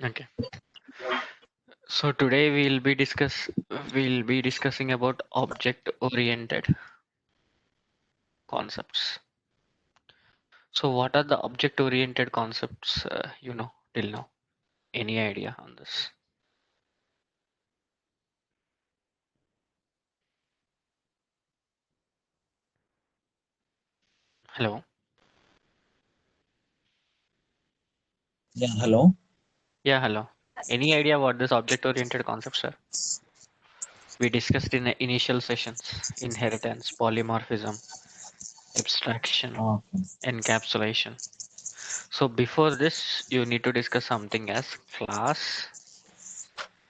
Okay. So today we'll be discussing about object oriented concepts. So what are the object oriented concepts till now? Any idea on this? Hello? Yeah, hello. Yeah, hello. Any idea what this object oriented concepts are? We discussed in the initial sessions: inheritance, polymorphism, abstraction, Okay. encapsulation. So before this, you need to discuss something as class,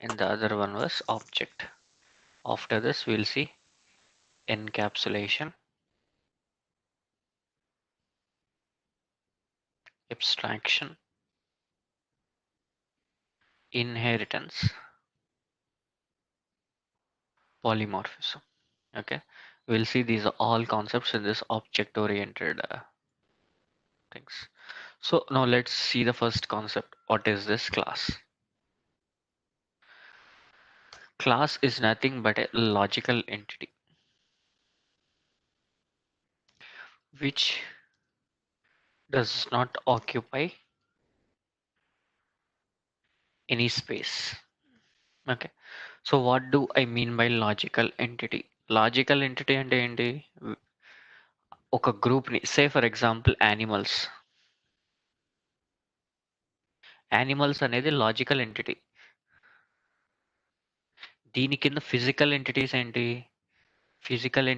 and the other one was object. After this, we'll see encapsulation, abstraction, inheritance, polymorphism. Okay, we'll see these are all concepts in this object oriented things. So now let's see the first concept. What is this class? Class is nothing but a logical entity which does not occupy any space. Okay, so what do I mean by logical entity? Logical entity అంటే ఏంటి? ఒక group ని, say for example animals. Animals అనేది logical entity. దీని కింద physical entities ఏంటి? Physical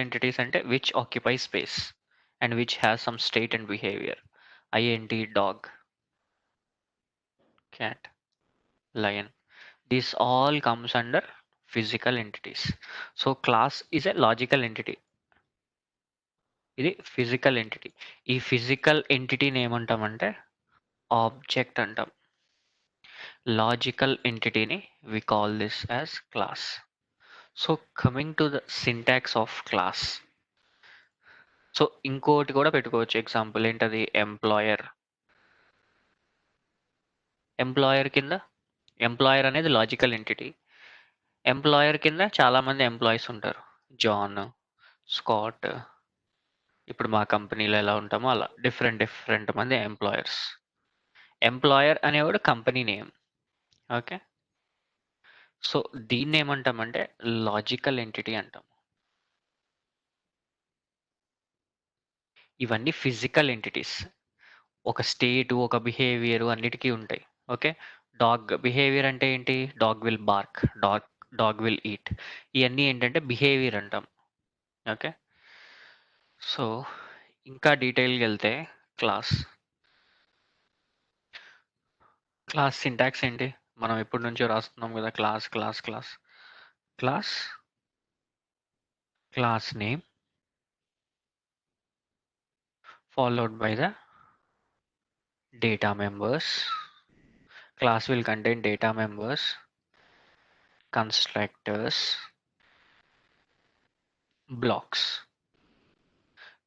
entities అంటే which occupy space and which has some state and behaviour. అవి ఏంటి? Dog, cat, lion. This all comes under physical entities. So class is a logical entity. ఇది physical entity. ఈ physical ఎంటిటీని ఏమంటామంటే object అంటాం. Logical ఎంటిటీని we call this as class. So coming to the syntax of class. So ఇంకోటి కూడా పెట్టుకోవచ్చు example. ఏంటది? ఎంప్లాయర్. ఎంప్లాయర్ కింద ఎంప్లాయర్ అనేది లాజికల్ ఎంటిటీ. ఎంప్లాయర్ కింద చాలా మంది ఎంప్లాయీస్ ఉంటారు. John, Scott. ఇప్పుడు మా కంపెనీలో ఎలా ఉంటామో అలా డిఫరెంట్ డిఫరెంట్ మంది ఎంప్లాయర్స్. ఎంప్లాయర్ అనేవాడు కంపెనీ నేమ్. ఓకే, సో దీన్ని ఏమంటామంటే లాజికల్ ఎంటిటీ అంటాం. ఇవన్నీ ఫిజికల్ ఎంటిటీస్. ఒక స్టేటు, ఒక బిహేవియర్ అన్నిటికీ ఉంటాయి. ఓకే, డాగ్ బిహేవియర్ అంటే ఏంటి? Dog will BARC, dog will eat. ఇవన్నీ ఏంటంటే బిహేవియర్ అంటాం. ఓకే, సో ఇంకా డీటెయిల్గా వెళ్తే క్లాస్ క్లాస్ సింటాక్స్ ఏంటి? మనం ఎప్పటి నుంచో రాస్తున్నాం కదా, class class class. Class, class name followed by the data members. Class will contain data members, constructors, blocks.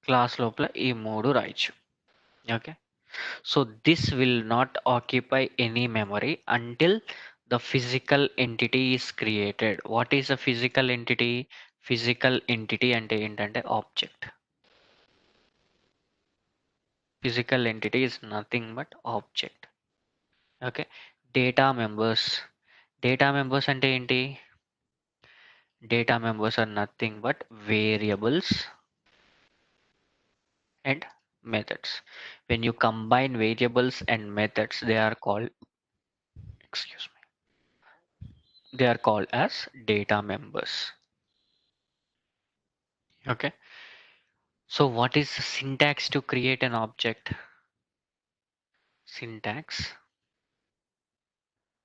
Class లోపల ఈ మూడు రాయొచ్చు. Okay, so this will not occupy any memory until the physical entity is created. What is a physical entity? Physical entity అంటే ఏంటంటే object. Physical entity is nothing but object. Okay, data members. Data members అంటే ఏంటి? Data members are nothing but variables and methods. When you combine variables and methods, they are called, excuse me, they are called as data members. Okay, so what is the syntax to create an object? Syntax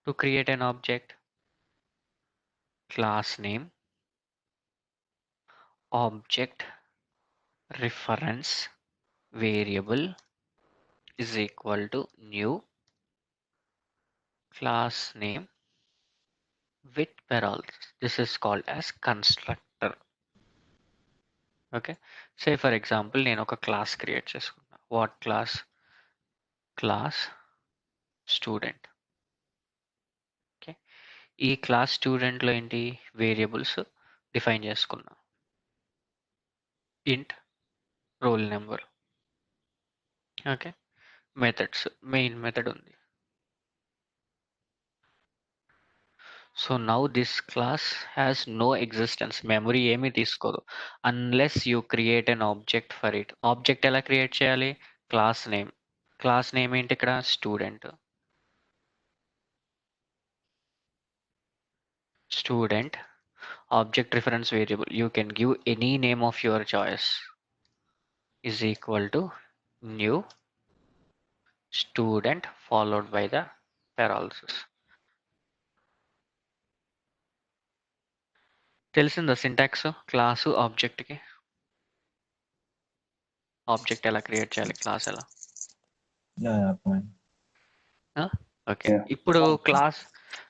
to create an object: class name, object reference variable is equal to new class name with paralysis. This is called as constructor. Okay, say for example నేను ఒక class create చేసుకున్నా. What class student. Okay, ఈ class స్టూడెంట్లో ఏంటి variables define చేసుకున్నా. Int roll number. Okay, methods main method ఉంది. So now this class has no existence, memory ఏమీ తీసుకోదు unless you create an object for it. Object ఎలా create చేయాలి? Class name. Class name ఏంటి ఇక్కడ? Student. Student object reference variable, you can give any name of your choice, is equal to new student followed by the paralysis. తెలిసిందా syntax? Class ఆబ్జెక్ట్కి object ఎలా create చేయాలి, class ఎలా. అర్థమైంది. Okay, ఇప్పుడు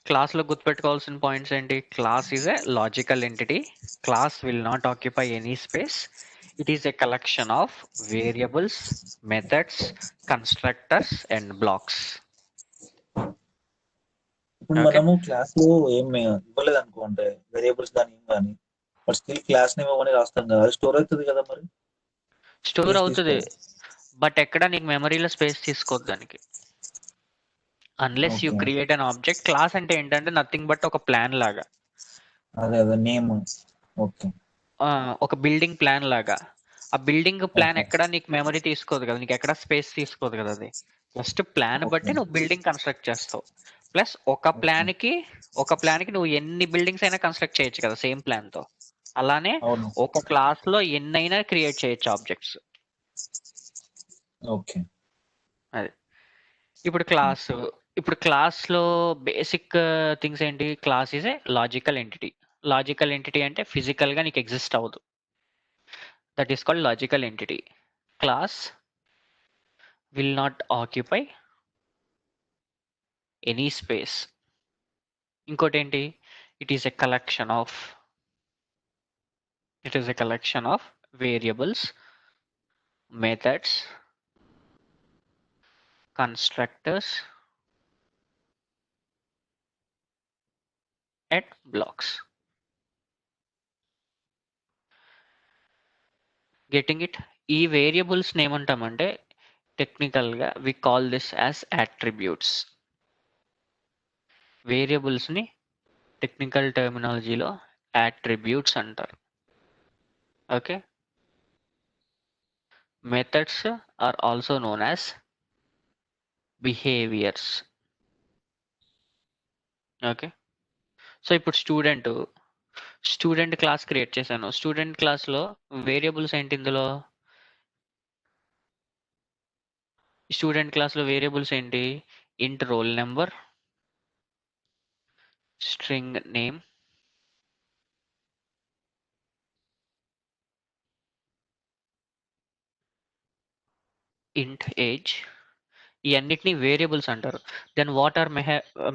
క్లాస్లో గుర్తుపెట్టుకోవాల్సిన పాయింట్స్ ఏంటి? Class is a logical entity. Class will not occupy any space. It is a collection of variables, methods, constructors and blocks. ఇప్పుడు మనము క్లాస్ లో ఏం ఇవ్వలేదు అనుకోండి, వేరియబుల్స్ కానీ ఏం కానీ, బట్ స్టిల్ క్లాస్ నేమ్ ఇవ్వని రాస్తాం కదా, అది స్టోర్ అవుతుంది కదా. మరి స్టోర్ అవుతుంది, బట్ ఎక్కడ నీకు మెమరీలో స్పేస్ తీసుకోవద్దు దానికి. Unless you create an object. Class అంటే ఏంటంటే నథింగ్ బట్ ఒక ప్లాన్ లాగా. అదే నేమ్. ఓకే, ఒక బిల్డింగ్ ప్లాన్ లాగా. ఆ బిల్డింగ్ ప్లాన్ ఎక్కడ నీకు మెమరీ తీసుకోదు కదా, నీకు ఎక్కడ స్పేస్ తీసుకోదు కదా. అది జస్ట్ ప్లాన్ బట్టి నువ్వు బిల్డింగ్ కన్స్ట్రక్ట్ చేస్తావు. ప్లస్ ఒక ప్లాన్ కి నువ్వు ఎన్ని బిల్డింగ్స్ అయినా కన్స్ట్రక్ట్ చేయొచ్చు కదా సేమ్ ప్లాన్ తో. అలానే ఒక క్లాస్ లో ఎన్నైనా క్రియేట్ చేయొచ్చు ఆబ్జెక్ట్స్. ఓకే, అది ఇప్పుడు క్లాస్ లో బేసిక్ థింగ్స్ ఏంటి? Class is a logical entity. Logical entity అంటే ఫిజికల్ గా నీకు ఎగ్జిస్ట్ అవ్వదు. That is called logical entity. Class will not occupy any space. ఇంకోటి ఏంటి? It is a collection of variables, methods, constructors and blocks. Getting it? ఈ variables ఏమంటామంటే technical గా we call this as attributes. Variables ని technical టర్మినాలజీలో attributes అంటారు. Okay, methods are also known as behaviours. Okay, so ఇప్పుడు student class create చేశాను. Student క్లాస్లో variables ఏంటి? ఇందులో స్టూడెంట్ క్లాస్లో వేరియబుల్స్ ఏంటి? Int roll number, string name, int age. ఈ అన్నిటిని వేరియబుల్స్ అంటారు. దెన్ వాట్ ఆర్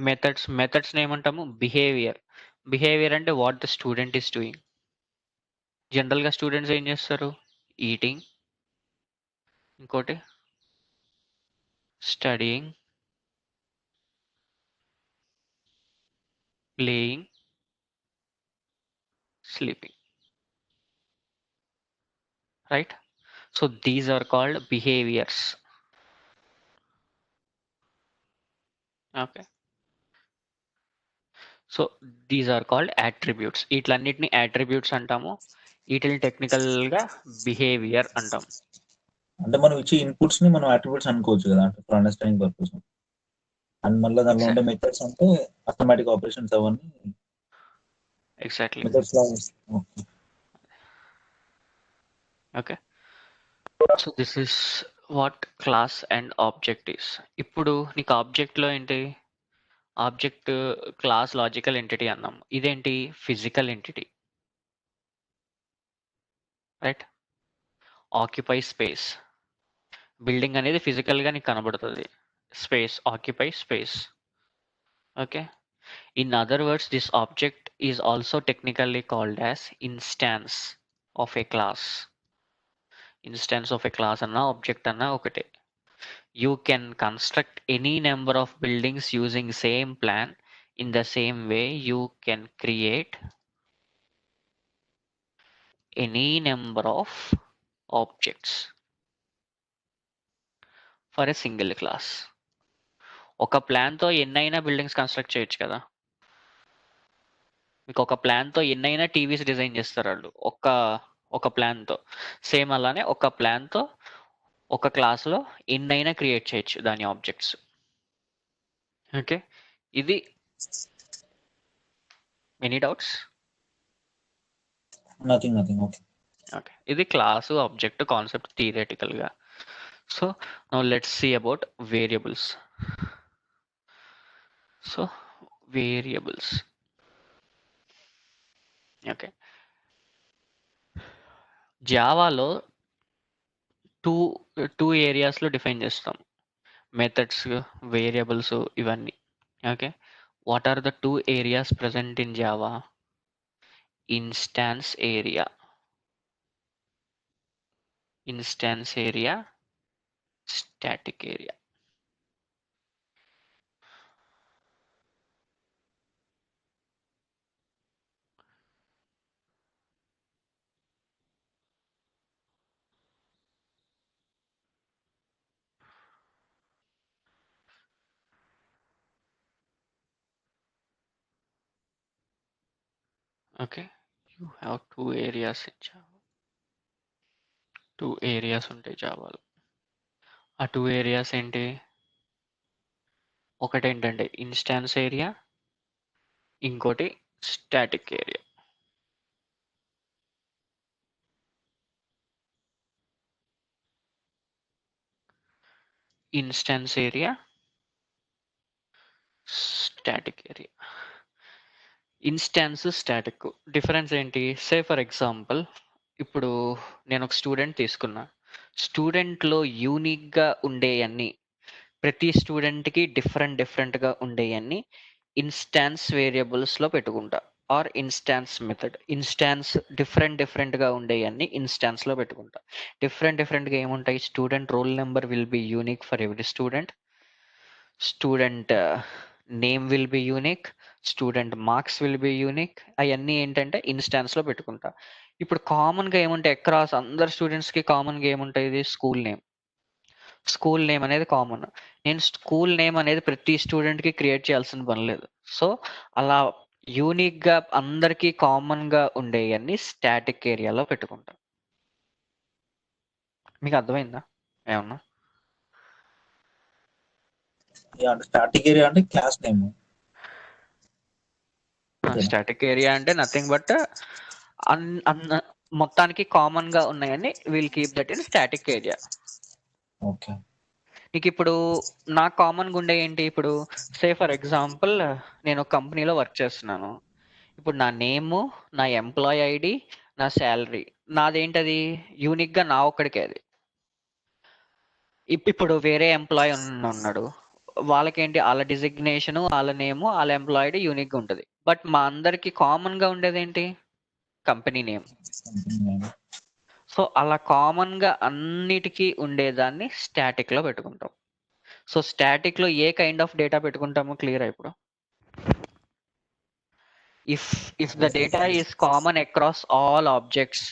మెథడ్స్ ఏమంటాము? బిహేవియర్ అంటే what the student is doing. జనరల్గా స్టూడెంట్స్ ఏం చేస్తారు? ఈటింగ్, ఇంకోటి studying, playing, sleeping, right? So these are called behaviours. Okay, so these are called attributes. వీటిలన్నిటిని అట్రిబ్యూట్స్ అంటాము. వీటిని టెక్నికల్ గా బిహేవియర్ అంటాం. అంటే మనం ఇచ్చే ఇన్పుట్స్ ని మనం అట్రిబ్యూట్స్ అనుకోవచ్చు కదా, అంటే ఫర్ అండర్స్టాండింగ్ పర్పస్. అండ్ మళ్ళీ దానిలో ఉండే మెథడ్స్ అంటే ఆటోమేటిక్ ఆపరేషన్స్ అవన్నీ ఎగ్జాక్ట్లీ. మెథడ్స్ లాగా. Okay, so this is what class and object is. ఇప్పుడు నీకు ఆబ్జెక్ట్ లో ఏంటి? ఆబ్జెక్ట్ క్లాస్ లాజికల్ ఎంటిటీ అన్నాం. ఇదేంటి? Physical entity, right? Occupy space. Building అనేది ఫిజికల్ గా నీకు కనబడుతుంది. Space, occupy space. Okay, in other words this object is also technically called as instance of a class. Instance of a class అన్న object అన్న ఒకటే. You can construct any number of buildings using same plan. In the same way, you can create any number of objects for a single class. ఒక ప్లాన్తో ఎన్నైనా buildings construct చేయొచ్చు కదా. మీకు ఒక ప్లాన్తో ఎన్నైనా టీవీస్ డిజైన్ చేస్తారు వాళ్ళు ఒక ప్లాన్తో. సేమ్ అలానే ఒక ప్లాన్తో ఒక క్లాస్లో ఎన్నైనా క్రియేట్ చేయొచ్చు దాని ఆబ్జెక్ట్స్. ఓకే, ఇది any doubts? Nothing okay. Okay, ఇది క్లాసు ఆబ్జెక్ట్ కాన్సెప్ట్ థియరిటికల్గా. So now let's see about variables. So variables, okay, జావాలో టూ ఏరియాస్లో డిఫైన్ చేస్తాం, మెథడ్స్, వేరియబుల్స్, ఇవన్నీ. ఓకే, what are the two areas present in Java? Instance area, static area. Okay, you have two areas in Java. Two areas ఉంటాయి జావాలో. ఆ two areas ఏంటి? ఒకటి ఏంటంటే ఇన్స్టాన్స్ ఏరియా, ఇంకోటి static area. Instance area, static area. Instance, static difference ఏంటి? Say for example, ఇప్పుడు నేను ఒక స్టూడెంట్ తీసుకున్నా. స్టూడెంట్లో యూనిక్గా ఉండేవన్నీ, ప్రతి స్టూడెంట్కి డిఫరెంట్గా ఉండేవన్నీ ఇన్స్టాన్స్ వేరియబుల్స్లో పెట్టుకుంటా, ఆర్ ఇన్స్టాన్స్ మెథడ్. ఇన్స్టాన్స్ డిఫరెంట్గా ఉండేవన్నీ ఇన్స్టాన్స్లో పెట్టుకుంటా. డిఫరెంట్గా ఏముంటాయి? Student roll number will be unique for every student, student name will be unique, student marks will be unique. అవన్నీ ఏంటంటే ఇన్స్టాన్స్లో పెట్టుకుంటా. ఇప్పుడు కామన్గా ఏముంటాయి అక్రాస్ అందరు స్టూడెంట్స్కి? కామన్గా ఏముంటాయి? ఇది స్కూల్ నేమ్. స్కూల్ నేమ్ అనేది కామన్. నేను స్కూల్ నేమ్ అనేది ప్రతి స్టూడెంట్కి క్రియేట్ చేయాల్సిన పని లేదు. సో అలా యూనిక్గా అందరికీ కామన్గా ఉండేవన్నీ స్టాటిక్ ఏరియాలో పెట్టుకుంటా. మీకు అర్థమైందా ఏమన్నా? స్టాటిక్ ఏరియా అంటే క్లాస్ నేమ్. స్టాటిక్ ఏరియా అంటే నథింగ్ బట్ మొత్తానికి కామన్గా ఉన్నాయని will keep that in static area. Okay, నీకు ఇప్పుడు నాకు కామన్గా ఉండే ఏంటి? ఇప్పుడు సే ఫర్ ఎగ్జాంపుల్ నేను ఒక కంపెనీలో వర్క్ చేస్తున్నాను. ఇప్పుడు నా నేము, నా ఎంప్లాయ్ ఐడి, నా శాలరీ, నాదేంటది యూనిక్గా నా ఒక్కడికే అది. ఇప్పుడు వేరే ఎంప్లాయ్ ఉన్నాడు, వాళ్ళకేంటి వాళ్ళ డిజిగ్నేషన్, వాళ్ళ నేము, వాళ్ళ ఎంప్లాయిడ్ యూనిక్గా ఉంటుంది. బట్ మా అందరికి కామన్గా ఉండేది ఏంటి? Company name. సో అలా కామన్గా అన్నిటికీ ఉండేదాన్ని స్టాటిక్లో పెట్టుకుంటాం. సో స్టాటిక్లో ఏ కైండ్ ఆఫ్ డేటా పెట్టుకుంటామో క్లియర్ ఇప్పుడు? if the data is common across all objects,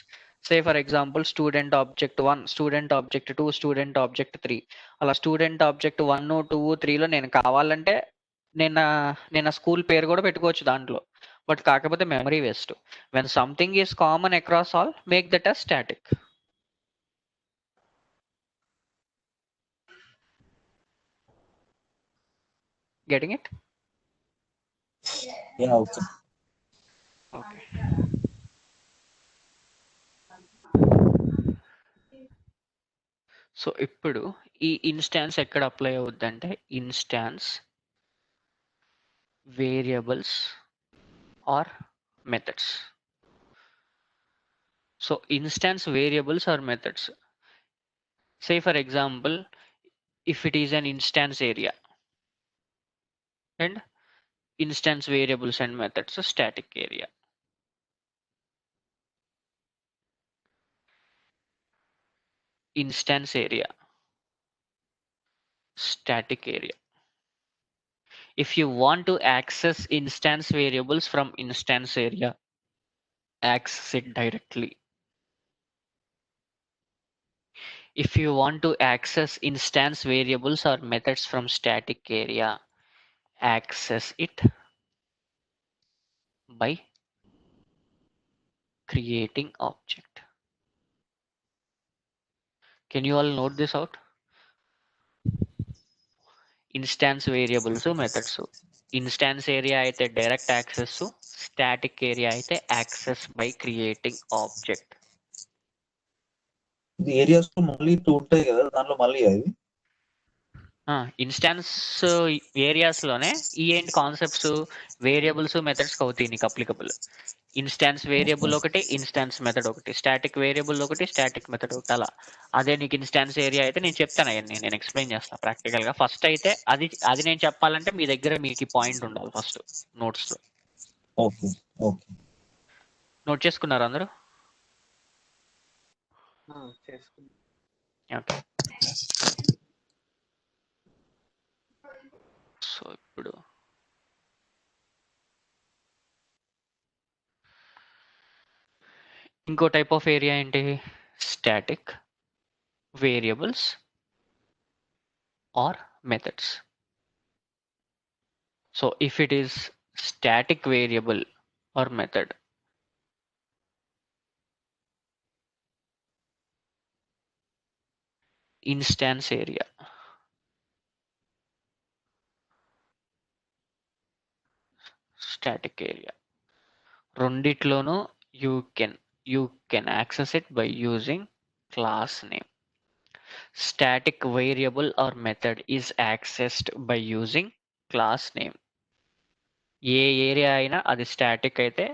say for example student object 1, student object 2, student object 3, అలా student object 1, 2, 3లో నేను కావాలంటే నేను స్కూల్ పేరు కూడా పెట్టుకోవచ్చు దాంట్లో. బట్ కాకపోతే memory waste. When something is common across all, make that as static. Getting it? Yeah, okay. Okay. So ఇప్పుడు ఈ ఇన్స్టాన్స్ ఎక్కడ అప్లై అవుద్దంటే instance variables are methods. So instance variables or methods. Say for example, if it is an instance area and instance variables and methods static area. Instance area, static area. If you want to access instance variables from instance area, access it directly. If you want to access instance variables or methods from static area, access it by creating object. Can you all note this out? Instance variables methods. Instance area అయితే direct access, static area అయితే access by creating object. ఇది areas లో మళ్ళీ 2 ఉంటాయి కదా, దాంట్లో మళ్ళీ అది ఇన్స్టాన్స్ ఏరియాస్ లోనే ఈ ఏంటి కాన్సెప్ట్స్ వేరియబుల్స్ మెథడ్స్ అవుతాయి నీకు అప్లికబుల్. ఇన్స్టాన్స్ వేరియబుల్ ఒకటి, ఇన్స్టాన్స్ మెథడ్ ఒకటి, స్టాటిక్ వేరియబుల్ ఒకటి, స్టాటిక్ మెథడ్ ఒకటి, అలా. అదే నీకు ఇన్స్టాన్స్ ఏరియా అయితే నేను చెప్తాను అవన్నీ, నేను ఎక్స్ప్లెయిన్ చేస్తాను ప్రాక్టికల్ గా. ఫస్ట్ అయితే అది నేను చెప్పాలంటే మీ దగ్గర మీకు ఈ పాయింట్ ఉండాలి ఫస్ట్ నోట్స్ లో. ఓకే ఓకే నోట్ చేసుకున్నారు అందరూ? ఓకే. సో ఇప్పుడు ఇంకో టైప్ ఆఫ్ ఏరియా ఏంటి? Static variables or methods. So if it is static variable or method, instance area, static area, రెండిట్లోనూ you can access it by using class name. Static variable or method is accessed by using class name. A area అయినా అది static అయితే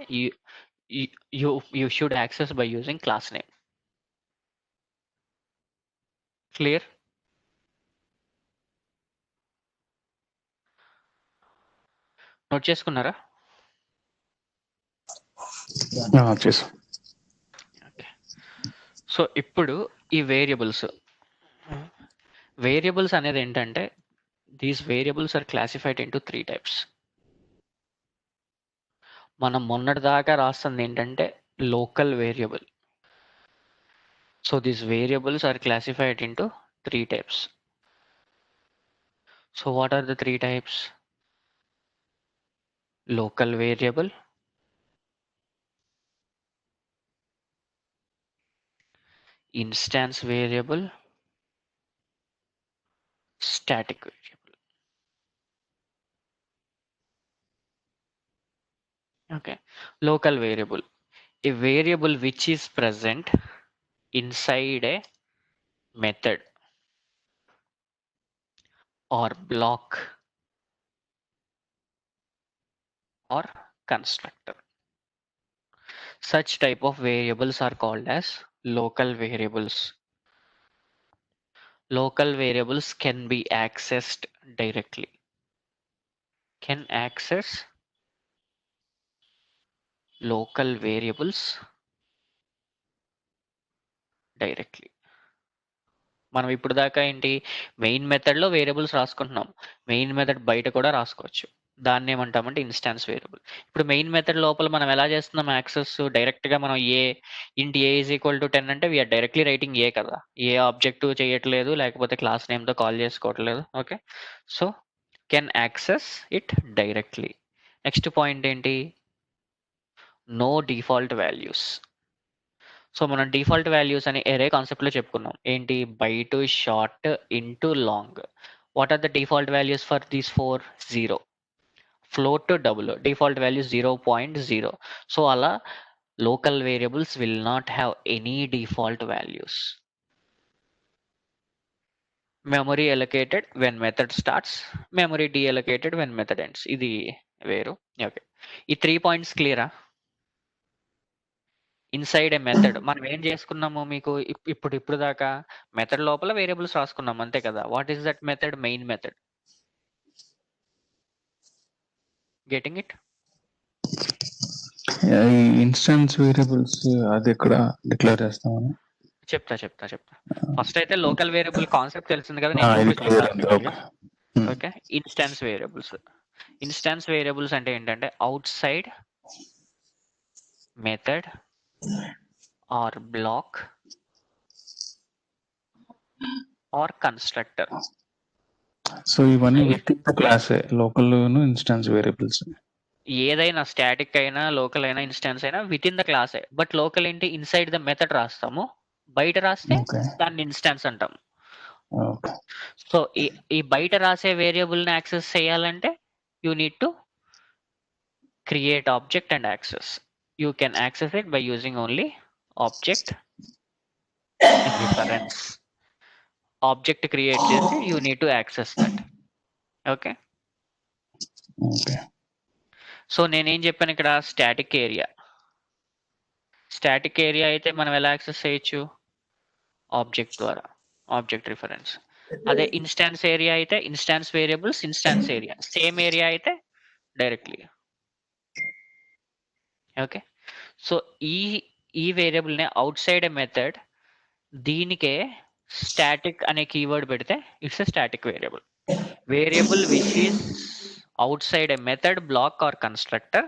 you should access by using class name. Clear? Note చేసుకున్నారా? చేసాం. So ఇప్పుడు ఈ variables అనేది ఏంటంటే, these variables are classified into 3 types. మనం మొన్నటి దాకా రాస్తుంది ఏంటంటే local variable. So these variables are classified into 3 types. So what are the 3 types? Local variable, instance variable, static variable. Okay, local variable, a variable which is present inside a method or block or constructor. Such type of variables are called as local variables. Local variables can be accessed directly. Can access local variables directly. మనం ఇప్పుడు దాకా ఏంటి, main method లో variables రాసుకుంటున్నాం. Main method బయట కూడా రాసుకోవచ్చు. దాన్ని ఏమంటామంటే ఇన్స్టాన్స్ వేరియబుల్. ఇప్పుడు మెయిన్ మెథడ్ లోపల మనం ఎలా చేస్తున్నాం యాక్సెస్? డైరెక్ట్ గా మనం int A is equal to 10 అంటే వీఆర్ డైరెక్ట్లీ రైటింగ్ ఏ కదా, ఏ ఆబ్జెక్టివ్ చేయట్లేదు, లేకపోతే క్లాస్ నేమ్ తో కాల్ చేసుకోవట్లేదు. Okay, so can access it directly. Next point ఏంటి? No default values. సో మనం డిఫాల్ట్ వాల్యూస్ అని ఎరే కాన్సెప్ట్ లో చెప్పుకున్నాం. ఏంటి? Byte, short, int, long. What are the default values for these 4? 0. Float, double. Default values 0.0. So అలా local variables will not have any default values. Memory allocated when method starts, memory deallocated when method ends. ఇది వేరు. Okay, ఈ 3 points క్లియరా? Inside a method మనం ఏం చేసుకున్నాము? మీకు ఇప్పుడు దాకా మెథడ్ లోపల వేరియబుల్స్ రాసుకున్నాం అంతే కదా. What is that method? Main method. Getting it? ఈ ఇన్స్టాన్స్ వేరియబుల్స్ అది ఎక్కడ డిక్లేర్ చేస్తామని చెప్తా. ఫస్ట్ అయితే లోకల్ వేరియబుల్ కాన్సెప్ట్ తెలిసింది కదా, నేను ఇది చూపిస్తాను క్లియర్ అయింది. ప్రాక్టికల్గా. ఓకే. ఓకే, ఇన్స్టాన్స్ వేరియబుల్స్ అంటే ఏంటంటే outside method or block or constructor. So ఇవన్నీ విత్ ఇన్ ద క్లాసే లోకల్ ఇన్స్టాన్స్ వేరియబుల్స్. ఏదైనా స్టాటిక్ అయినా లోకల్ అయినా ఇన్స్టాన్స్ అయినా విత్ ఇన్ ద క్లాసే. బట్ లోకల్ ఏంటి, ఇన్సైడ్ ద మెథడ్ రాస్తాము, బయట రాస్తే ఓకే. దాన్ని ఇన్స్టాన్స్ అంటాం. ఓకే. సో ఈ బయట రాసే వేరియబుల్ని యాక్సెస్ చేయాలంటే you need to create object and access. You can access it by using only object reference. Object create చేసి you need to access that. Okay, okay. So నేనేం చెప్పాను ఇక్కడ, స్టాటిక్ ఏరియా అయితే మనం ఎలా యాక్సెస్ చేయొచ్చు, ఆబ్జెక్ట్ ద్వారా, ఆబ్జెక్ట్ రిఫరెన్స్. అదే ఇన్స్టాన్స్ ఏరియా అయితే instance variables, instance area. Same area అయితే డైరెక్ట్లీ. ఓకే, సో ఈ వేరియబుల్ని అవుట్ సైడ్ ఎ మెథడ్, దీనికే స్టాటిక్ అనే కీవర్డ్ పెడితే it's a static variable which is outside a method, block or constructor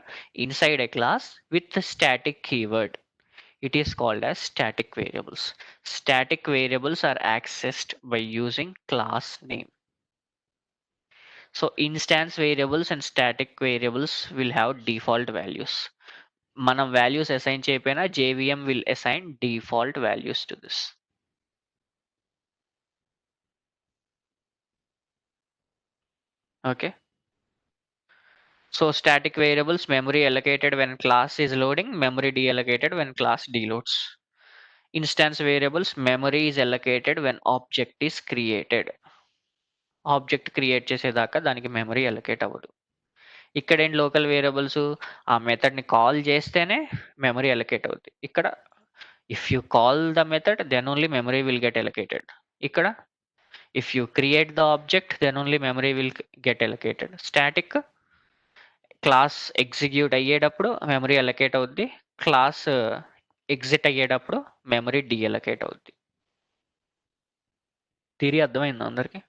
inside a class with the static keyword. It is called as static variables. Static variables are accessed by using class name. So instance variables and static variables will have default values. మనం values assign చేయకపోయినా JVM will assign default values to this. Okay, so static variables, memory allocated when class is loading, memory deallocated when class deloads. Instance variables, memory is allocated when object is created. Object create చేసేదాకా దానికి memory allocate అవ్వదు. ఇక్కడ ఏంటి, local variables ఆ మెథడ్ని call చేస్తేనే memory allocate అవుద్ది. ఇక్కడ if you call the method then only memory will get allocated. ఇక్కడ if you create the object then only memory will get allocated. Static class execute అయ్యేటప్పుడు మెమరీ అలొకేట్ అవుద్ది, class exit అయ్యేటప్పుడు memory deallocate అవుద్ది. Theory అర్థమైందా అందరికి?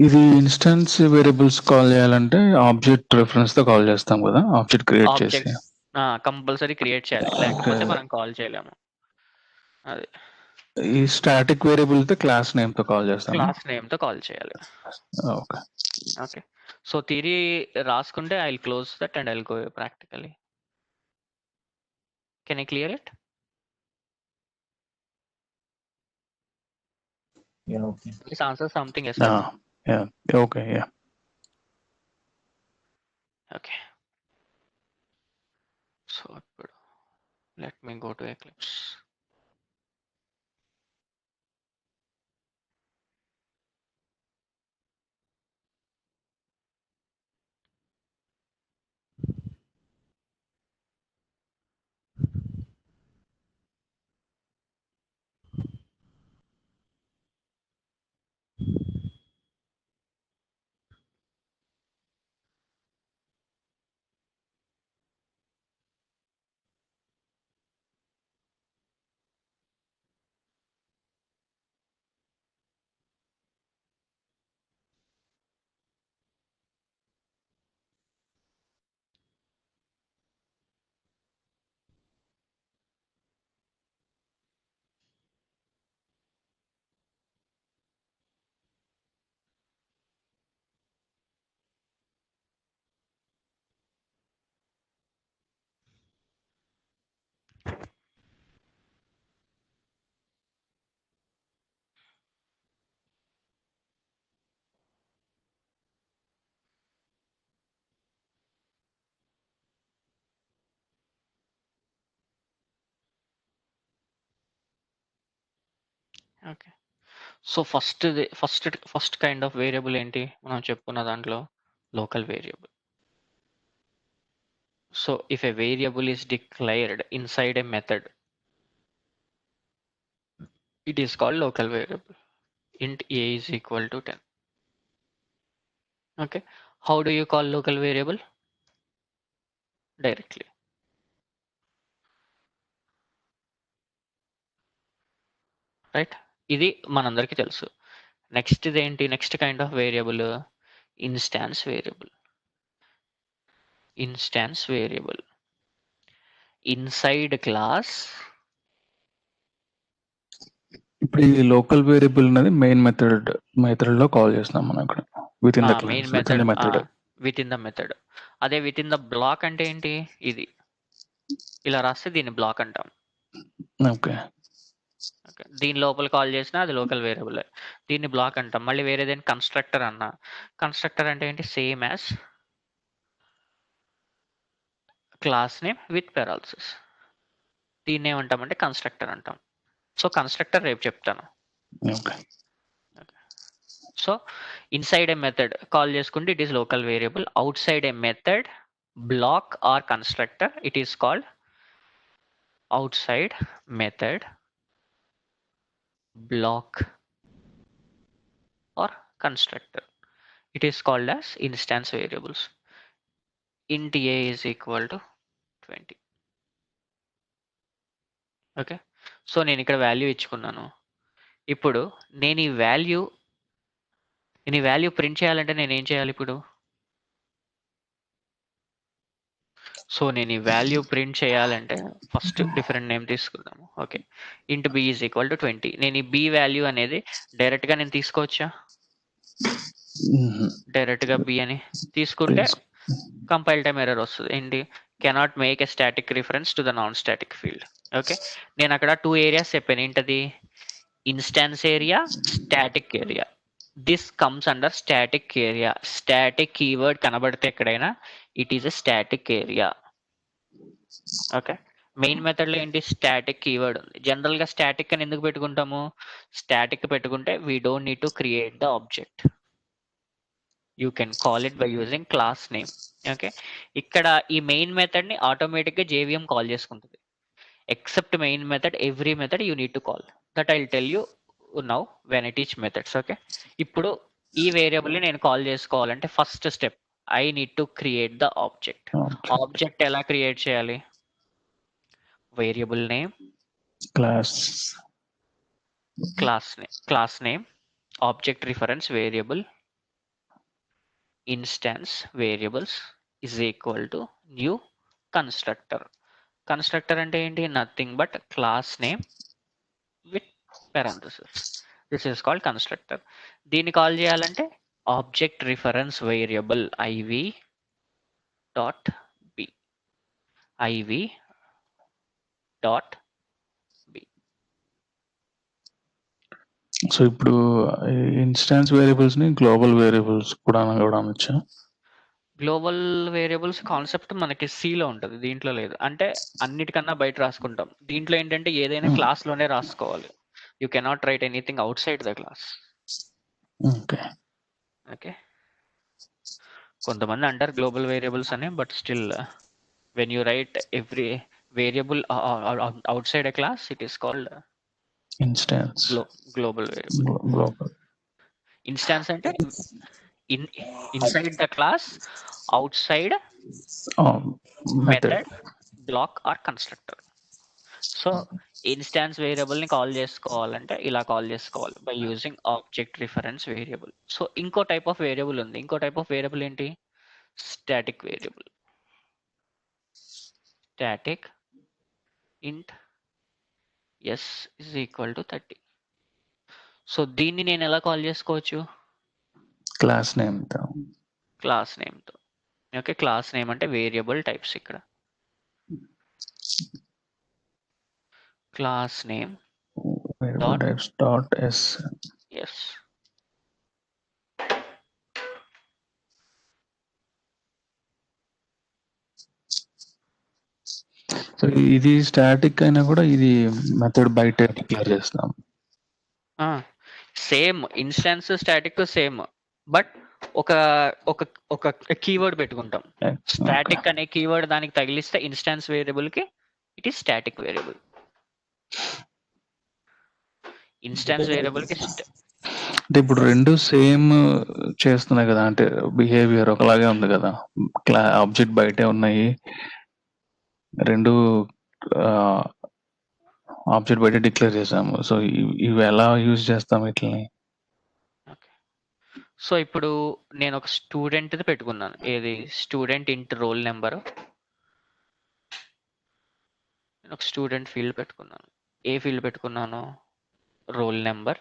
ఇది instance variables call చేయాలంటే object reference తో కాల్ చేస్తాం కదా, ఆబ్జెక్ట్ క్రియేట్ చేసి. ఆబ్జెక్ట్ కంపల్సరీ క్రియేట్ చేయాలి, లేకపోతే మనం కాల్ చేయలేము. అది ఈ స్టాటిక్ వేరియబుల్ తో క్లాస్ నేమ్ తో కాల్ చేస్తాం. క్లాస్ నేమ్ తో కాల్ చేయాలి. ఓకే. ఓకే, సో థియరీ రాసుకుంటే I will close that and I will go practically. Can I clear it? Yeah, okay. Please answer something. Yes. Yeah. Okay. Yeah. Okay. So let me go to Eclipse. Okay, so first kind of variable ఏంటి మనం చెప్పుకున్న దాంట్లో, local variable. So if a variable is declared inside a method, it is called local variable. Int a is equal to 10. Okay, how do you call local variable? Directly. Right, ఇది మనందరికీ తెలుసు. Next ఇదేంటి, next kind of variable instance variable. Instance variable inside class. ఇప్పుడు ఈ local variable అనేది main method లో call చేస్తున్నాం మనం ఇక్కడ with in the class, main with in the method, method. With in the method. అదే విత్ ఇన్ ద బ్లాక్ అంటే ఏంటి, ఇది ఇలా రాస్తే దీన్ని బ్లాక్ అంటాం. ఓకే, ఓకే, దీని లోపల కాల్ చేసినా అది లోకల్ వేరియబుల్, దీన్ని బ్లాక్ అంటాం. మళ్ళీ వేరేదేంటి కన్స్ట్రక్టర్ అన్న. కన్స్ట్రక్టర్ అంటే ఏంటి, same as class name with parenthesis. దీన్ని ఏమంటామంటే కన్స్ట్రక్టర్ అంటాం. సో కన్స్ట్రక్టర్ రేపు చెప్తాను. Okay. So inside a method call చేసుకుంటే it is local variable. Outside a method, block or constructor, it is called outside method, block or constructor. It is called as instance variables. Int a is equal to 20. Okay, so నేను ఇక్కడ value ఇచ్చుకున్నాను. ఇప్పుడు నేను ఈ value print చేయాలంటే నేను ఏం చేయాలి ఇప్పుడు? సో నేను ఈ వాల్యూ ప్రింట్ చేయాలంటే ఫస్ట్ డిఫరెంట్ నేమ్ తీసుకుందాము. ఓకే, ఇంట్ బి ఈజ్ ఈక్వల్ టు 20. నేను ఈ బి వాల్యూ అనేది డైరెక్ట్గా నేను తీసుకోవచ్చా? డైరెక్ట్గా బి అని తీసుకుంటే కంపైల్ టైమ్ ఎర్రర్ వస్తుంది. ఏంటి, cannot make a static reference to the non static field. Okay, నేను అక్కడ 2 ఏరియాస్ చెప్పాను. ఏంటది, instance area, static area. This comes under static area. Static keyword కనబడితే ఎక్కడైనా it is a static area. Okay, main method లో ఏంటి, static keyword ఉంది. General గా స్టాటిక్ అని ఎందుకు పెట్టుకుంటాము? స్టాటిక్ పెట్టుకుంటే we don't need to create the object, you can call it by using class name. Okay, ఇక్కడ ఈ మెయిన్ మెథడ్ ని ఆటోమేటిక్ గా జేవిఎం కాల్ చేసుకుంటుంది. Except main method, every method you need to call. That I will tell you now when I teach methods. Okay, ఇప్పుడు ఈ variable ని నేను call చేసుకోవాలంటే first step I need to create the object. Object ఎలా create చేయాలి? Variable name, class name, object reference variable, instance variables is equal to new constructor. Constructor అంటే ఏంటి, nothing but class name with parenthesis. This is called constructor. దీన్ని call చేయాలంటే object reference variable iv dot B, iv dot B. So ఇప్పుడు instance variables ని global variables కూడా అనొచ్చా? Global variables concept మనకి సిలో ఉంటుంది, దీంట్లో లేదు. అంటే అన్నిటికన్నా బయట రాసుకుంటాం. దీంట్లో ఏంటంటే ఏదైనా క్లాస్ లోనే రాసుకోవాలి. You cannot write anything outside the class. Okay, okay, కొంతమంది అంటారు గ్లోబల్ వేరియబుల్స్ అని, but still when you write every variable outside a class it is called instance. Global variable. Global instance అంటే inside the class, outside method, block or constructor. So instance variable ని call చేసుకోవాలంటే ఇలా call చేసుకోవాలి by using object reference variable. So ఇంకో type of variable ఉంది. ఇంకో type of variable ఏంటి, static variable. Static int S is equal to 30. So దీన్ని నేను ఎలా కాల్ చేసుకోవచ్చు, క్లాస్ నేమ్ తో. క్లాస్ నేమ్ తో. ఓకే, క్లాస్ నేమ్ అంటే వేరియబుల్ టైప్స్. ఇక్కడ class name variable types dot S. S. So ఇది స్టాటిక్ అయినా కూడా ఇది మెథడ్ బయట డిక్లేర్ చేస్తాం. Same instance static same, but ఒక ఒక ఒక కీవర్డ్ పెట్టుకుంటాం. స్టాటిక్ అనే కీవర్డ్ దానికి తగిలిస్తే ఇన్స్టాన్స్ వేరియబుల్ కి it is static variable. Instance variable కి అంటే ఇప్పుడు రెండు సేమ్ చేస్తున్నాయి కదా, అంటే బిహేవియర్ ఒకలాగే ఉంది కదా, ఆబ్జెక్ట్ బయటే ఉన్నాయి రెండు, ఆబ్జెక్ట్ బయట డిక్లేర్ చేసాము. సో ఇవి ఎలా యూజ్ చేస్తాం వీటిని? ఓకే. సో ఇప్పుడు నేను ఒక స్టూడెంట్ది పెట్టుకున్నాను. ఏది స్టూడెంట్ ఇంట్ రోల్ నెంబర్. నేను ఒక స్టూడెంట్ ఫీల్డ్ పెట్టుకున్నాను. ఏ ఫీల్డ్ పెట్టుకున్నాను? Roll number,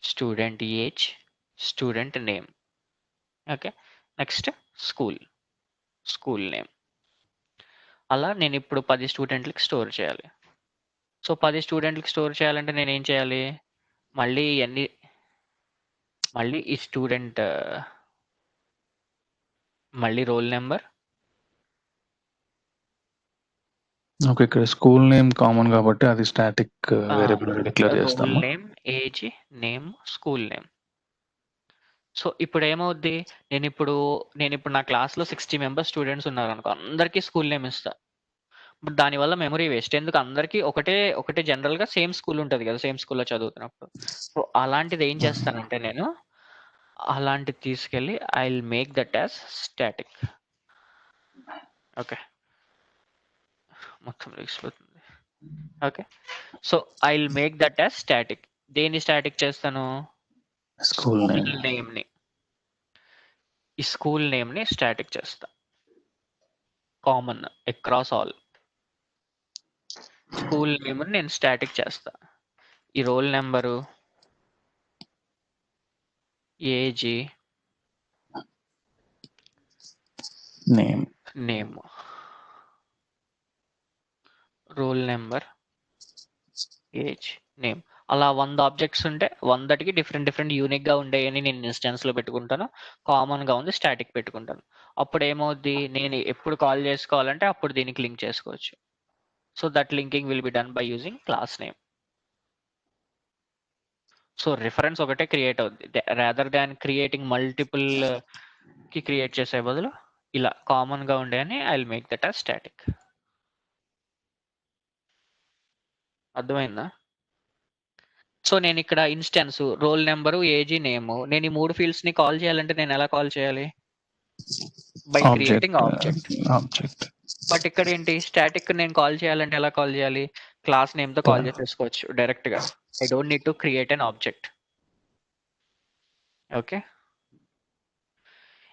student age, student name. Okay. Next school, school name. అలా నేను ఇప్పుడు 10 స్టూడెంట్లకి స్టోర్ చేయాలి. సో 10 స్టూడెంట్లకి స్టోర్ చేయాలంటే నేను ఏం చేయాలి? మళ్ళీ మళ్ళీ ఈ స్టూడెంట్ మళ్ళీ రోల్ నెంబర్. ఓకే, ఇక్కడ స్కూల్ నేమ్ కామన్ కాబట్టి అది స్టాటిక్ వేరియబుల్ డిక్లేర్ రోల్ చేస్తాము. Name, age, name, school name. So ఇప్పుడు ఏమవుద్ది? నేను ఇప్పుడు నా క్లాస్లో 60 మెంబర్స్ స్టూడెంట్స్ ఉన్నారు అనుకో, అందరికీ స్కూల్ నేమ్ ఇస్తా. బట్ దానివల్ల మెమరీ వేస్ట్. ఎందుకు? అందరికీ ఒకటే జనరల్గా సేమ్ స్కూల్ ఉంటుంది కదా, సేమ్ స్కూల్లో చదువుతున్నప్పుడు. సో అలాంటిది ఏం చేస్తానంటే నేను అలాంటిది తీసుకెళ్ళి I will make that as static. Okay, మొత్తం లేచిపోతుంది. Okay, so I will make that as static. దేన్ని స్టాటిక్ చేస్తాను? School name. నేమ్ని. ఈ స్కూల్ నేమ్ని స్టాటిక్ చేస్తా, కామన్ అక్రాస్ ఆల్. స్కూల్ నేమ్ని నేను స్టాటిక్ చేస్తా. ఈ roll number, age, name. Name, roll number, age, name. అలా 100 ఆబ్జెక్ట్స్ ఉంటే 100కి డిఫరెంట్ యూనిక్గా ఉండేవని నేను ఇన్స్టెన్స్లో పెట్టుకుంటాను. కామన్గా ఉంది స్టాటిక్ పెట్టుకుంటాను. అప్పుడు ఏమవుద్ది? నేను ఎప్పుడు కాల్ చేసుకోవాలంటే అప్పుడు దీనికి లింక్ చేసుకోవచ్చు. So that linking will be done by using class name. So reference ఒకటే క్రియేట్ అవుద్ది. రాదర్ దాన్ క్రియేటింగ్ మల్టిపుల్ కి క్రియేట్ చేసే బదులు ఇలా కామన్గా ఉండేని I will make that as static. అర్థమైందా? సో నేను ఇక్కడ instance roll number, age, name, నేను ఈ 3 ఫీల్డ్స్ని కాల్ చేయాలంటే నేను ఎలా కాల్ చేయాలి? By creating object. బట్ ఇక్కడ ఏంటి? స్టాటిక్ నేను కాల్ చేయాలంటే ఎలా కాల్ చేయాలి? క్లాస్ నేమ్తో కాల్ చేసేసుకోవచ్చు డైరెక్ట్గా. I don't need to create an object. Okay.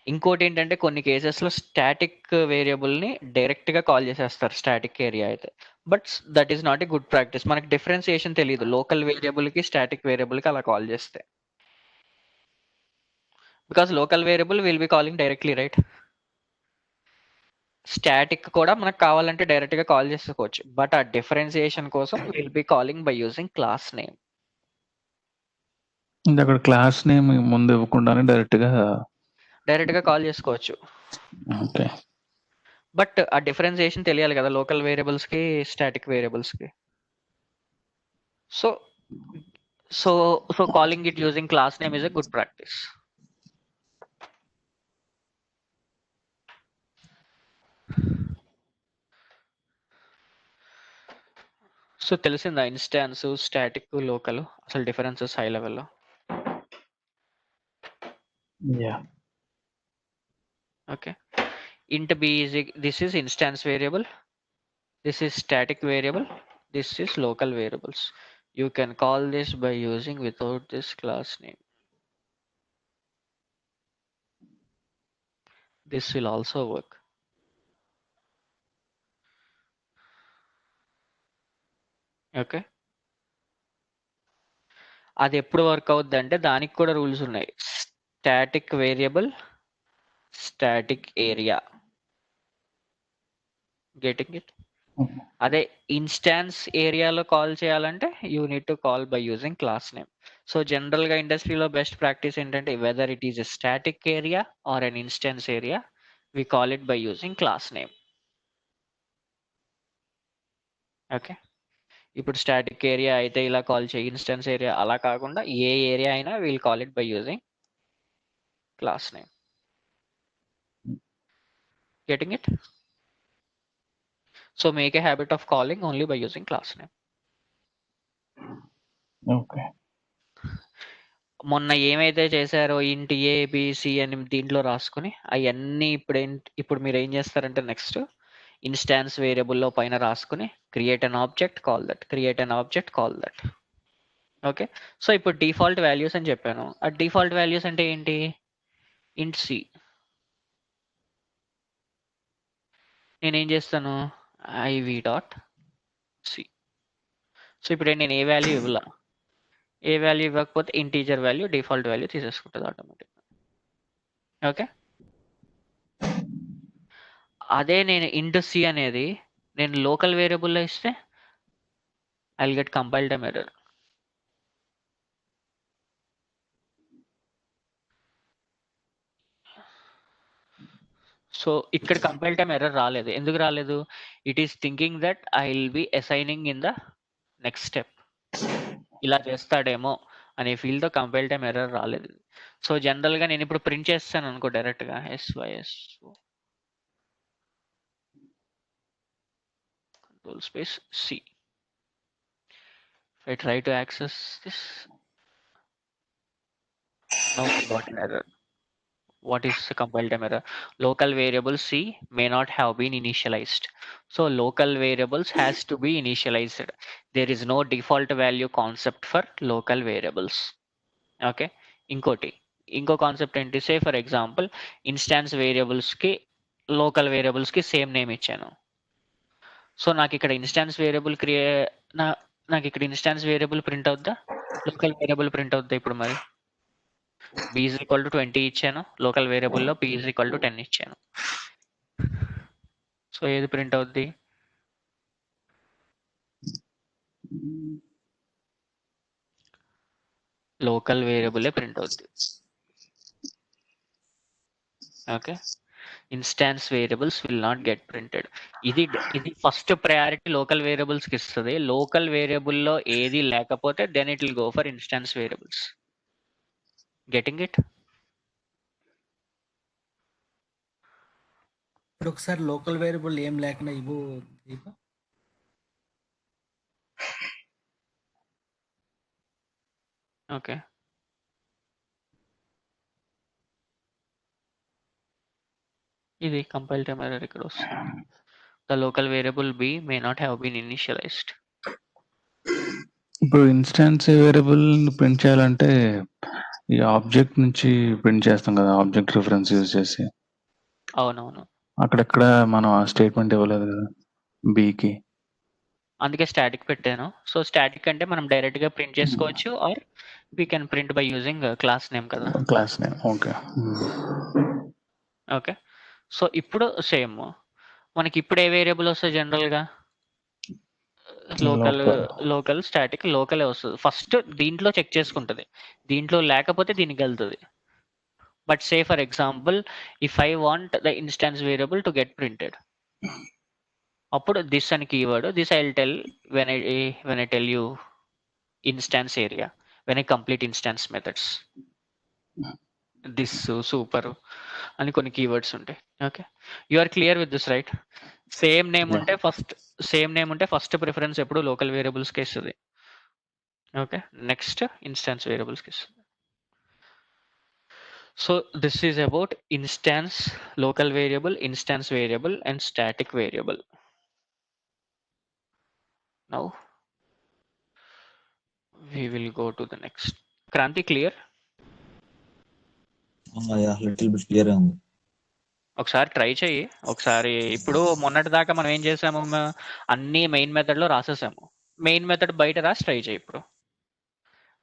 ఇంకోటి ఏంటంటే కొన్ని కేసెస్లో స్టాటిక్ వేరియబుల్ని డైరెక్ట్గా కాల్ చేసేస్తారు స్టాటిక్ ఏరియా అయితే. But that is not a good practice. మనకి డిఫరెన్సియేషన్ తెలియదు లోకల్ వేరియబుల్కి స్టాటిక్ వేరియబుల్కి అలా కాల్ చేస్తే. Because local variable will be calling directly, right? Static కూడా మనకు కావాలంటే డైరెక్ట్గా కాల్ చేసుకోవచ్చు. బట్ ఆ డిఫరెన్సియేషన్ కోసం will be calling by using class name. అక్కడ క్లాస్ నేమ్ ముందు ఇవ్వకుండానే డైరెక్ట్గా కాల్ చేసుకోవచ్చు. ఓకే. బట్ ఆ డిఫరెన్సియేషన్ తెలియాలి కదా లోకల్ వేరియబుల్స్కి స్టాటిక్ వేరియబుల్స్కి. So calling it using class name is a good practice. So తెలిసిందా ఇన్స్టాన్స్, స్టాటిక్, లోకల్ అసలు డిఫరెన్సెస్ హై లెవెల్లో? Okay. int b is this is instance variable, this is static variable, this is local variables. You can call this by using without this class name. This will also work. Okay. అది ఎప్పుడు work అవుద్ది అంటే దానికి కూడా rules ఉన్నాయి. Static variable, static area. Getting it? అదే instance ఏరియాలో call చేయాలంటే you need to call by using class name. So జనరల్గా ఇండస్ట్రీలో బెస్ట్ ప్రాక్టీస్ ఏంటంటే whether it is a static area or an instance area, we call it by using class name. Okay. ఇప్పుడు static area అయితే ఇలా call చేయి, instance area అలా కాకుండా ఏ ఏరియా అయినా will call it by using class name. Getting it? So make a habit of calling only by using class name. Okay. మొన్న ఏమైతే చేశారో ఇంటి ఏ బిసి అని దీంట్లో రాసుకుని అవన్నీ ఇప్పుడు మీరు ఏం చేస్తారంటే నెక్స్ట్ ఇన్స్టాన్స్ వేరియబుల్లో పైన రాసుకుని create an object call that, create an object call that. Okay, so ఇప్పుడు డిఫాల్ట్ వాల్యూస్ అని చెప్పాను. ఆ డిఫాల్ట్ వాల్యూస్ అంటే ఏంటి? ఇంట్ సి. నేనేం చేస్తాను? IV dot C. సో ఇప్పుడు నేను ఏ వాల్యూ ఇవ్వాల, ఏ వాల్యూ ఇవ్వకపోతే ఇంటీజర్ వాల్యూ డిఫాల్ట్ వాల్యూ తీసేసుకుంటుంది ఆటోమేటిక్. ఓకే, అదే నేను ఇంట్ సి అనేది నేను లోకల్ వేరియబుల్లో ఇస్తే I will get compile time error. So ఇక్కడ కంపైల్ టైమ్ ఎర్రర్ రాలేదు. ఎందుకు రాలేదు? It is thinking that I will be assigning in the next step. ఇలా చేస్తాడేమో అనే ఫీల్తో కంపైల్ టైమ్ ఎర్రర్ రాలేదు. సో జనరల్గా నేను ఇప్పుడు ప్రింట్ చేస్తాను అనుకో డైరెక్ట్గా SYS control space C. If I try to access this, now I got an error. What is the compile time error? Local variable C may not have been initialized. So local variables has to be initialized. There is no default value concept for local variables. Okay, ఇంకో concept ఏంటి? Say for example instance వేరియబుల్స్కి local వేరియబుల్స్కి same name ఇచ్చాను. So నాకు ఇక్కడ instance variable నాకు ఇక్కడ instance variable print అవుద్దా, లోకల్ వేరియబుల్ ప్రింట్ అవుద్దా? ఇప్పుడు మరి b is equal to 20 ఇచ్చాను, లోకల్ వేరియబుల్లో p is equal to 10 ఇచ్చాను. సో ఏది ప్రింట్ అవుద్ది? లోకల్ వేరియబులే ప్రింట్ అవుద్ది. Okay, instance variables will not get printed. ఇది ఫస్ట్ ప్రయారిటీ లోకల్ వేరియబుల్స్కి ఇస్తుంది. లోకల్ వేరియబుల్లో ఏది లేకపోతే then it will go for instance variables. Getting it? ఇప్పుడు ఒకసారి లోకల్ వేరియబుల్ ఏం లేకుండా ఇవ్వు దీప. ఓకే, ఇది కంపైల్ టైమ్ ఎర్రర్ ఇక్కడ వస్తుంది. The local variable b may not have been initialized. ఇప్పుడు ఇన్స్టాన్స్ వేరియబుల్ ప్రింట్ చేయాలంటే ఈ ఆబ్జెక్ట్ నుంచి ప్రింట్ చేస్తాం కదా, ఆబ్జెక్ట్ రిఫరెన్స్ యూజ్ చేసి. అవునవును, అక్కడెక్కడ మనం ఆ స్టేట్మెంట్ ఇవ్వలేదు కదా బికి. అందుకే స్టాటిక్ పెట్టాను. సో స్టాటిక్ అంటే మనం డైరెక్ట్ గా ప్రింట్ చేసుకోవచ్చు, or we can print by using class name కదా. Class name. Okay okay, so ఇప్పుడు సేమ్ మనకి ఇప్పుడు ఏ వేరియబుల్ వస్తుంది జనరల్ గా? లోకల్ స్టాటిక్ లోకలే వస్తుంది. ఫస్ట్ దీంట్లో చెక్ చేసుకుంటుంది, దీంట్లో లేకపోతే దీనికి వెళ్తుంది. But say for example if I want the instance variable to get printed, అప్పుడు దిస్ అని keyword, this I will tell when I tell you instance area, when I complete instance methods, this super అని కొన్ని keywords ఉంటాయి. Okay, you are clear with this right? Same name ఉంటే first preference ఎప్పుడు local వేరియబుల్స్కి ఇస్తుంది. Okay, next instance వేరియబుల్స్కి ఇస్తుంది. So this is about instance, local variable, instance variable and static variable. Now we will go to the next. Kranti, clear? Little bit clear గా ఉంది. ఒకసారి try చెయ్యి. ఒకసారి ఇప్పుడు మొన్నటి దాకా మనం ఏం చేసాము, అన్ని మెయిన్ మెథడ్లో రాసేసాము. మెయిన్ మెథడ్ బయట రాసి ట్రై చేయి. ఇప్పుడు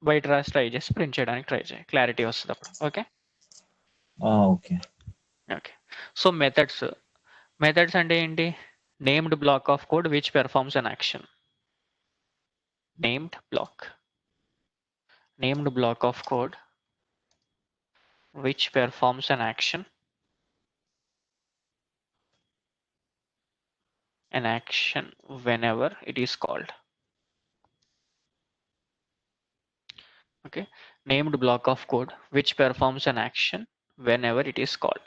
బయట రాసి ట్రై చేసి ప్రింట్ చేయడానికి ట్రై చేయి, క్లారిటీ వస్తుంది అప్పుడు. Okay okay okay, so methods అంటే ఏంటి? Named black of code which performs an action. Named block of code which performs an action whenever it is called. Okay, named block of code which performs an action whenever it is called.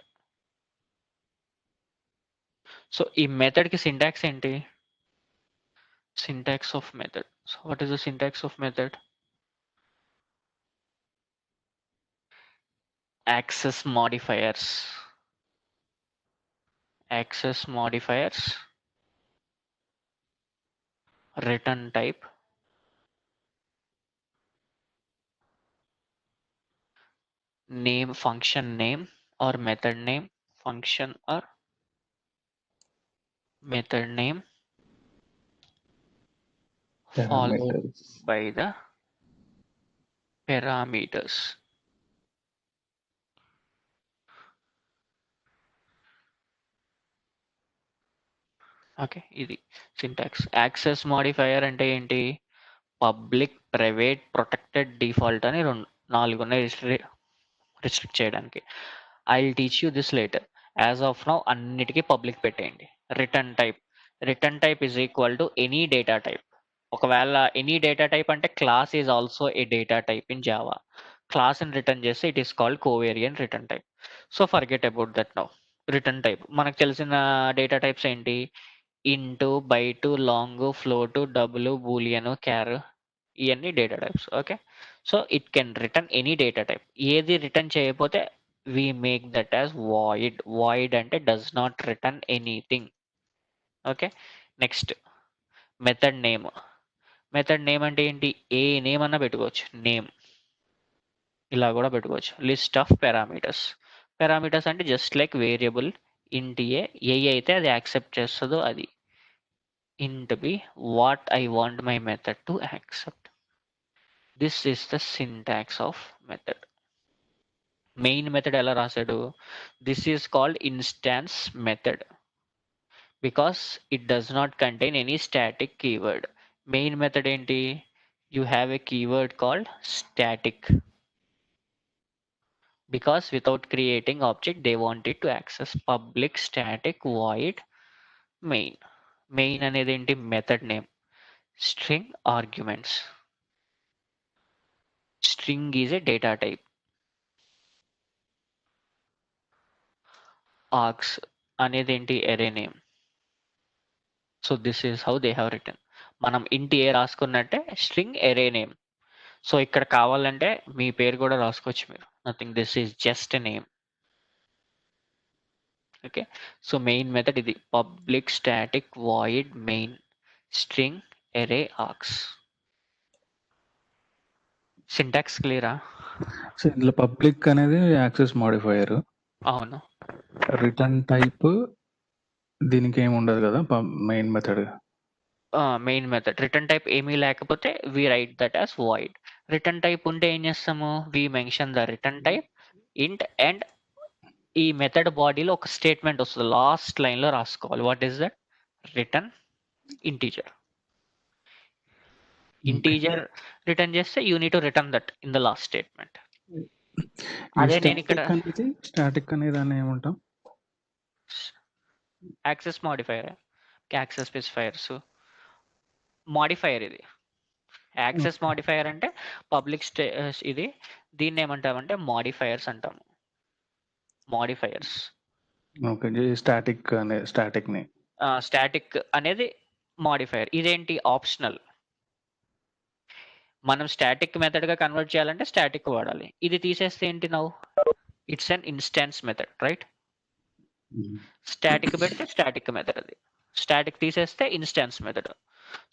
So ఈ method కి syntax ఏంటి? Syntax of method. So what is the syntax of method? access modifiers, return type, name, function name or method name, function or method name, followed Parameters. by the parameters. Okay, ఇది syntax. Access modifier అంటే ఏంటి? Public, private, protected, default అని 4 ఉన్నాయి restrict చేయడానికి. I will teach you this later. As of now అన్నిటికీ public పెట్టేయండి. Return type is equal to any data type. ఒకవేళ any data type అంటే class is also a data type in Java. క్లాస్ని return చేస్తే it is called covariant return type. So forget about that now. Return type మనకు తెలిసిన data types ఏంటి? Int, byte, long, float, double, boolean, char, ఇవన్నీ data types. Okay, so it can return any data type. ఏది return చేయకపోతే we make that as void అంటే does not return anything. Okay, next method name అంటే ఏంటి? ఏ name అన్నా పెట్టుకోవచ్చు. Name ఇలా కూడా పెట్టుకోవచ్చు. లిస్ట్ ఆఫ్ పారామీటర్స్ అంటే just like variable. Int A అయితే అది యాక్సెప్ట్ చేస్తుందో అది. Int B what I want my method to accept. This is the syntax of method. Main method ఎలా రాశాడు? This is called instance method because it does not contain any static keyword. Main method ఏంటి? You have a keyword called static because without creating object they want it to access public static void main. Main అనేది ఏంటి? Method name. String arguments. String is a data type. Args అనేది ఏంటి? array name. So this is how they have written. మనం int a రాసుకున్నట్టే string array name. So ఇక్కడ కావాలంటే మీ పేరు కూడా రాసుకోవచ్చు మీరు. Nothing, this is just name. Okay, so main method ఇది. Public static void main string array args. Syntax క్లియరా? సో ఇందులో పబ్లిక్ అనేది యాక్సెస్ మాడిఫైయర్. అవును. రిటర్న్ టైప్ దీనికి ఏమి ఉండదు కదా main method. Main method return type ఏమీ లేకపోతే we write that as void. Return type ఉంటే ఏం చేస్తాము? We mention the return type int and ఈ మెథడ్ బాడీలో ఒక స్టేట్మెంట్ వస్తుంది. లాస్ట్ లైన్లో రాసుకోవాలి. What is that? Return integer. Integer return చేస్తే you need to return that in the last statement. అదే నేను ఇక్కడ స్టాటిక్ అనేది అని ఏమంటాం? Access modifier, access specifiers modifier. ఇది యాక్సెస్ మాడిఫైయర్ అంటే పబ్లిక్ ఇది. దీన్ని ఏమంటామంటే మాడిఫైయర్స్ అంటాము. మాడిఫైయర్స్. ఓకే, స్టాటిక్ అనేది మాడిఫైయర్. ఇదేంటి? ఆప్షనల్. మనం స్టాటిక్ మెథడ్ గా కన్వర్ట్ చేయాలంటే స్టాటిక్ వాడాలి. ఇది తీసేస్తే ఏంటి? Now it's an instance method, right? Static పెడితే స్టాటిక్ మెథడ్. అది స్టాటిక్ తీసేస్తే ఇన్స్టాన్స్ మెథడ్.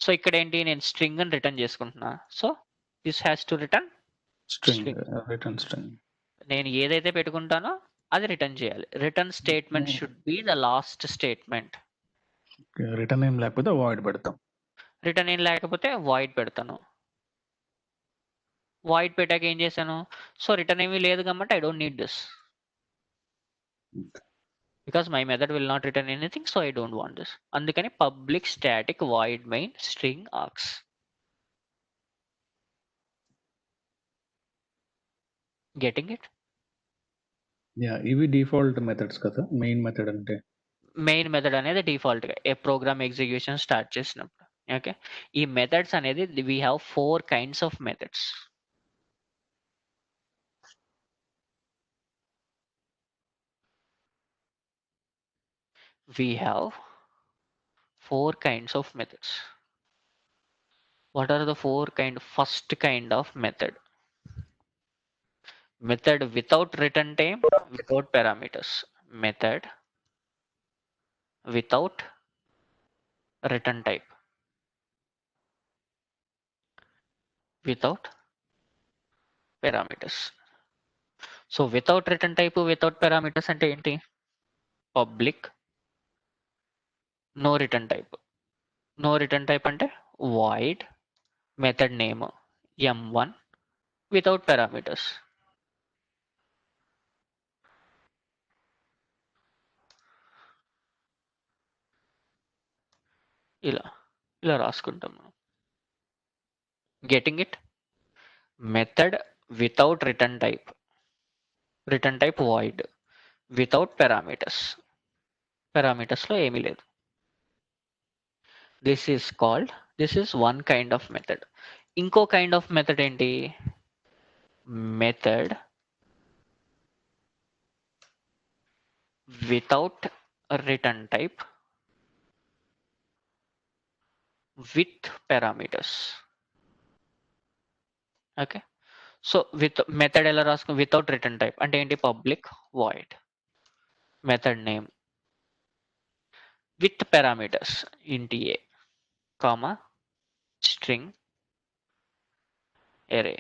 సో ఇక్కడ ఏంటి? నేను స్ట్రింగ్ అని రిటర్న్ చేసుకుంటున్నా. So this has to return string. నేను ఏదైతే పెట్టుకుంటానో అది రిటర్న్ చేయాలి. Return statement should be the last statement. Return ఏం లేకపోతే వాయిడ్ పెడతాం. రిటర్న్ ఏం లేకపోతే వాయిడ్ పెడతాను. వాయిడ్ పెట్టాక ఏం చేశాను? సో రిటర్న్ ఏమీ లేదు కాబట్టి I don't need this because my method will not return anything. So I don't want this. అందుకని public static void main string args. Getting ఇట్? ఇవి డిఫాల్ట్ మెథడ్స్ కదా. మెయిన్ మెథడ్ అంటే మెయిన్ మెథడ్ అనేది default గా ఏ ప్రోగ్రామ్ ఎగ్జిక్యూషన్ స్టార్ట్ చేసినప్పుడు. Okay, ఈ మెథడ్స్ అనేది we have 4 kinds of methods. We have 4 kinds of methods. What are the 4 kind? First kind of method. Method without return type, without parameters. Method without return type, without parameters. So without return type, without parameters అంటే ఏంటి? Public no return type. No return type అంటే void method name m1 without parameters. ఇలా ఇలా రాసుకుంటాం మనం. Getting it? Method without return type void without parameters. పారామీటర్స్లో ఏమీ లేదు. This is one kind of method. ఇంకో కైండ్ ఆఫ్ మెథడ్ ఏంటి? Method without return type with parameters. Okay, so with method ఎలా రాసుకుని వితౌట్ రిటర్న్ టైప్ అంటే ఏంటి? Public void method name with parameters int a comma string array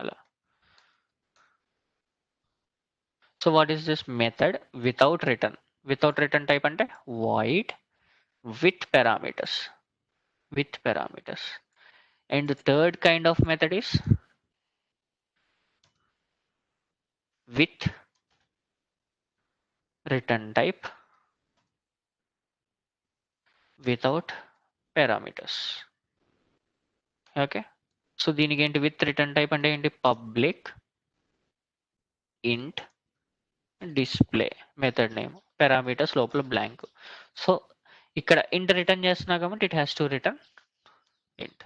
అలా. So what is this method without return type అంటే void with parameters. And the third kind of method is with return type without parameters. Okay, so దీనికి ఏంటి? With return type అంటే ఏంటి? Public int display method name, parameters లోపల blank. So ఇక్కడ int return చేస్తున్నా కాబట్టి it has to return int.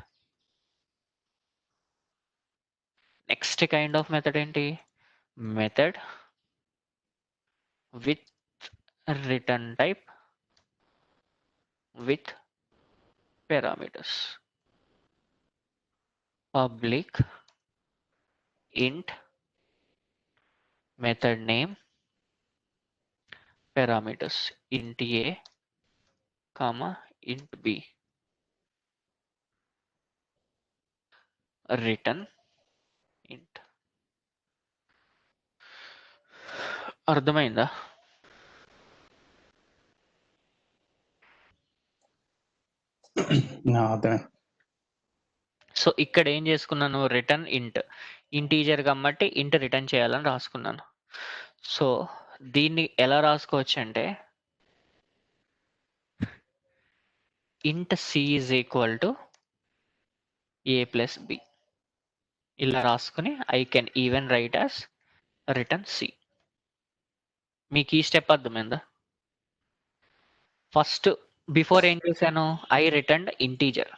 Next kind of method ఏంటి? Method with return type with parameters. Public int method name parameters int a comma int b return int. అర్థమైందా? అదే. So ఇక్కడ ఏం చేసుకున్నాను? Return integer కాబట్టి ఇంట్ రిటర్న్ చేయాలని రాసుకున్నాను. సో దీన్ని ఎలా రాసుకోవచ్చు అంటే int c is equal to a plus b. ఇలా రాసుకుని I can even write as return c. మీకు ఈ స్టెప్ అర్థమైందా? ఫస్ట్ బిఫోర్ ఏం చేశాను? I return integer.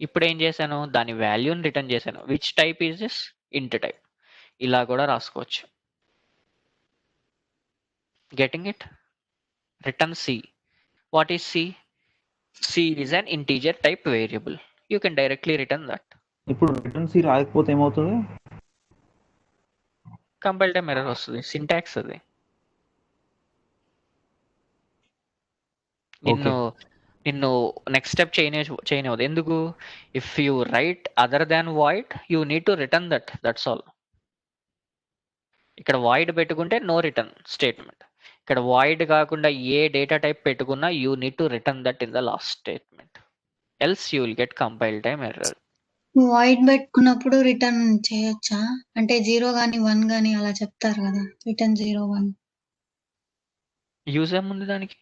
ఇప్పుడు ఏం చేశాను? దాని వాల్యూని రిటర్న్ చేశాను. Which type is this? Int type. ఇలా కూడా రాసుకోవచ్చు. Getting it? Return C. What is C? C is an integer type variable. You can directly return that. ఇప్పుడు రిటర్న్ సి రాకపోతే ఏమవుతుంది? కంపైల్ టైమ్ ఎర్రర్ వస్తుంది. సింటాక్స్ అది. నిన్ను నెక్స్ట్ స్టెప్ చేయనివ్వదు. ఎందుకు? If you right other than void you need to return that's all. ఇక్కడ void పెట్టుకుంటే no return statement. ఇక్కడ వాయిడ్ కాకుండా ఏ డేటా టైప్ పెట్టుకున్నా you need to return that in the last statement, else you will get compile time error. Void పెట్టుకున్నప్పుడు return చేయొచ్చా? అంటే 0 గాని 1 గాని అలా చెప్తారు కదా, రిటర్న్ 0 1. యూజ్ ఏముంది దానికి?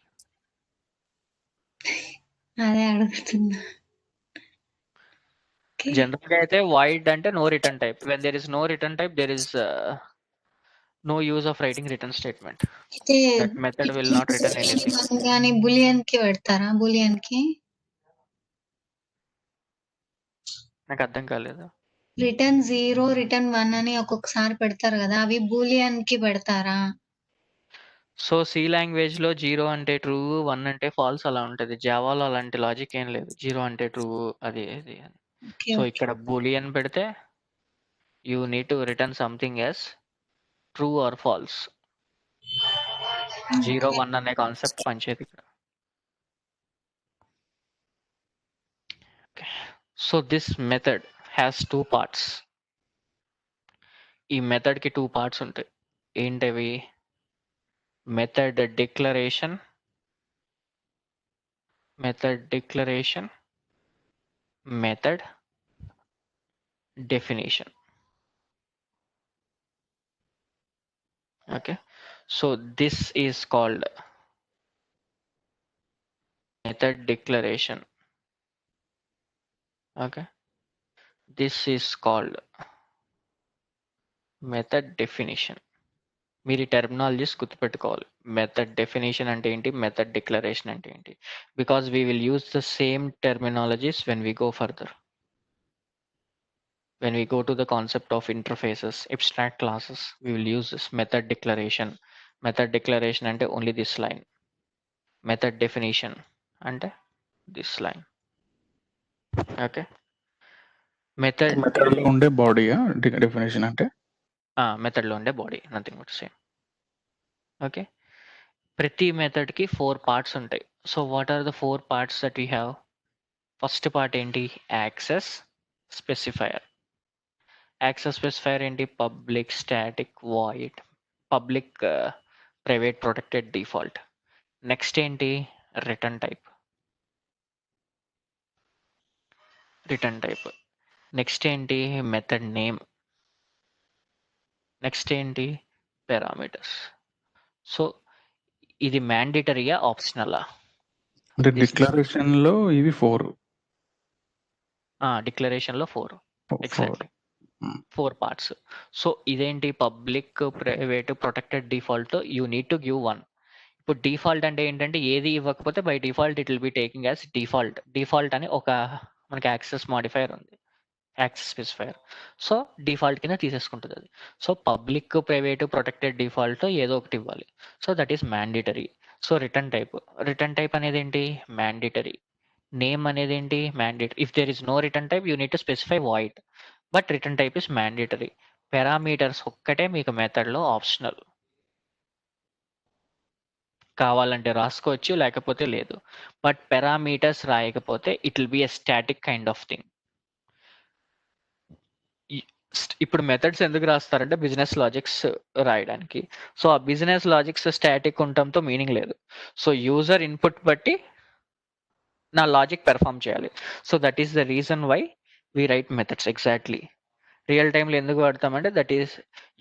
అదే అడుగుతున్నా. జనరల్ గా అయితే వాయిడ్ అంటే no return type. When there is no return type there is no use of writing return statement. That method will not return anything. కానీ బూలియన్ కి పెడతారా? బూలియన్ కి నాకు అర్థం కాలేదు. రిటర్న్ 0 రిటర్న్ 1 అని ఒక్కొక్కసారి పెడతారు కదా, అవి బూలియన్ కి పెడతారా? సో సి లాంగ్వేజ్ లో 0 అంటే ట్రూ, 1 అంటే ఫాల్స్ అలా ఉంటది. జావాలో అలాంటి లాజిక్ ఏం లేదు. 0 అంటే ట్రూ, అది. సో ఇక్కడ బూలియన్ పెడితే you need to return something as true or false. 0 Okay. 1 అనే కాన్సెప్ట్ పనిచేయదు ఇక్కడ. So this method has 2 parts. ఈ మెథడ్ కి 2 పార్ట్స్ ఉంటాయి. ఏంటవి? Method declaration, method definition. Okay, so this is called method declaration. Okay, this is called method definition. మీరు ఈ terminologies గుర్తుపెట్టుకోవాలి. మెథడ్ డెఫినేషన్ అంటే ఏంటి, మెథడ్ డిక్లరేషన్ అంటే ఏంటి, because we will use the same terminologies when we go further. When we go to the concept of interfaces, abstract classes, we will use this method declaration. Method declaration ante only this line. Method definition ante this line. Okay. Method method లో ఉండే బాడీయా definition అంటే? Method లో ఉండే body, nothing but same. Okay, ప్రతి method కి 4 parts ఉంటాయి. So what are the 4 parts that we have? First part ఏంటి? Access specifier. యాక్సెస్ స్పెసిఫైయర్ ఏంటి? Public, static, void. Public, private, protected, default. Next ఏంటి? Return type. Next ఏంటి? Method name. Next ఏంటి? Parameters. So ఇది మ్యాండేటరీయా, ఆప్షనలా? అంటే declaration లో ఇవి 4. డిక్లరేషన్ లో 4 ఎగ్జాక్ట్లీ 4 పార్ట్స్. సో ఇదేంటి? Public, private, protected, default. You need to give 1. ఇప్పుడు డిఫాల్ట్ అంటే ఏంటంటే ఏది ఇవ్వకపోతే by default it will be taking as default. Default అని ఒక మనకి యాక్సెస్ మాడిఫైయర్ ఉంది, యాక్సెస్ స్పెసిఫైయర్. సో డిఫాల్ట్ కింద తీసేసుకుంటుంది అది. So public, private, protected, default ఏదో ఒకటి ఇవ్వాలి. So that is mandatory. So return type అనేది ఏంటి? మ్యాండేటరీ. నేమ్ అనేది ఏంటి? Mandatory. If there is no return type you need to specify void, but return type is mandatory. Parameters ఒక్కటే మీకు మెథడ్లో ఆప్షనల్. కావాలంటే రాసుకోవచ్చు, లేకపోతే లేదు. బట్ పారామీటర్స్ రాయకపోతే it will be a static kind of thing. ఇప్పుడు మెథడ్స్ ఎందుకు రాస్తారంటే బిజినెస్ లాజిక్స్ రాయడానికి. సో ఆ బిజినెస్ లాజిక్స్ స్టాటిక్ ఉండటంతో మీనింగ్ లేదు. సో యూజర్ ఇన్పుట్ బట్టి నా లాజిక్ పెర్ఫామ్ చేయాలి. So that is the reason why we write methods. Exactly real టైంలో ఎందుకు వాడతామంటే దట్ ఈస్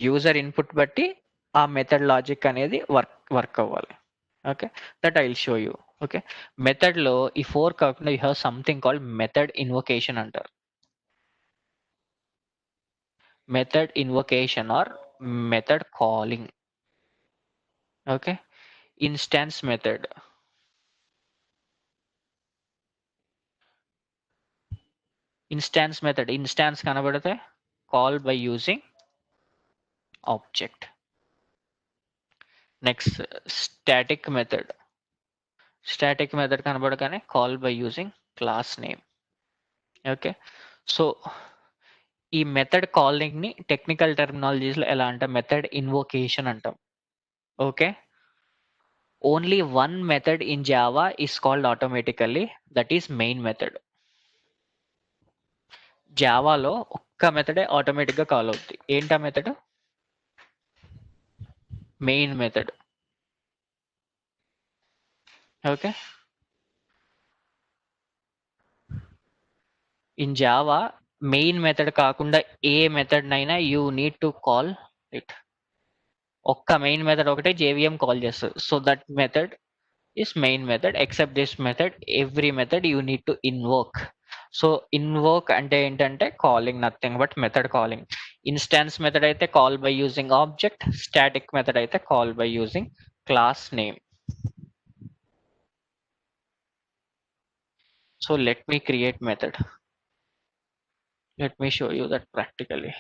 యూజర్ ఇన్పుట్ బట్టి ఆ మెథడ్ లాజిక్ అనేది వర్క్ అవ్వాలి. Okay, that I will show you. Okay, మెథడ్లో ఈ 4 కాకుండా you have something called method invocation అంటారు. Method invocation or method calling. Okay, instance method. Instance కనబడితే call by using object. Next static method కనబడగానే call by using class name. Okay, so ఈ method calling ని technical టెర్మినాలజీస్లో ఎలా అంటే method invocation అంటాం. Okay, only 1 method in Java is called automatically, that is main method. జావాలో ఒక్క మెథడే ఆటోమేటిక్గా కాల్ అవుతుంది. ఏంటా method? Main method. Okay, in Java main method కాకుండా ఏ మెథడ్ నైనా you need to call it. ఒక్క మెయిన్ మెథడ్ ఒకటే జేవిఎం కాల్ చేస్తుంది. So that method is main method. Except this method, every method you need to invoke. So invoke అంటే ఏంటంటే calling, nothing but method calling. Instance method అయితే call by using object. Static method అయితే call by using class name. So let me create method. Let me show you that practically.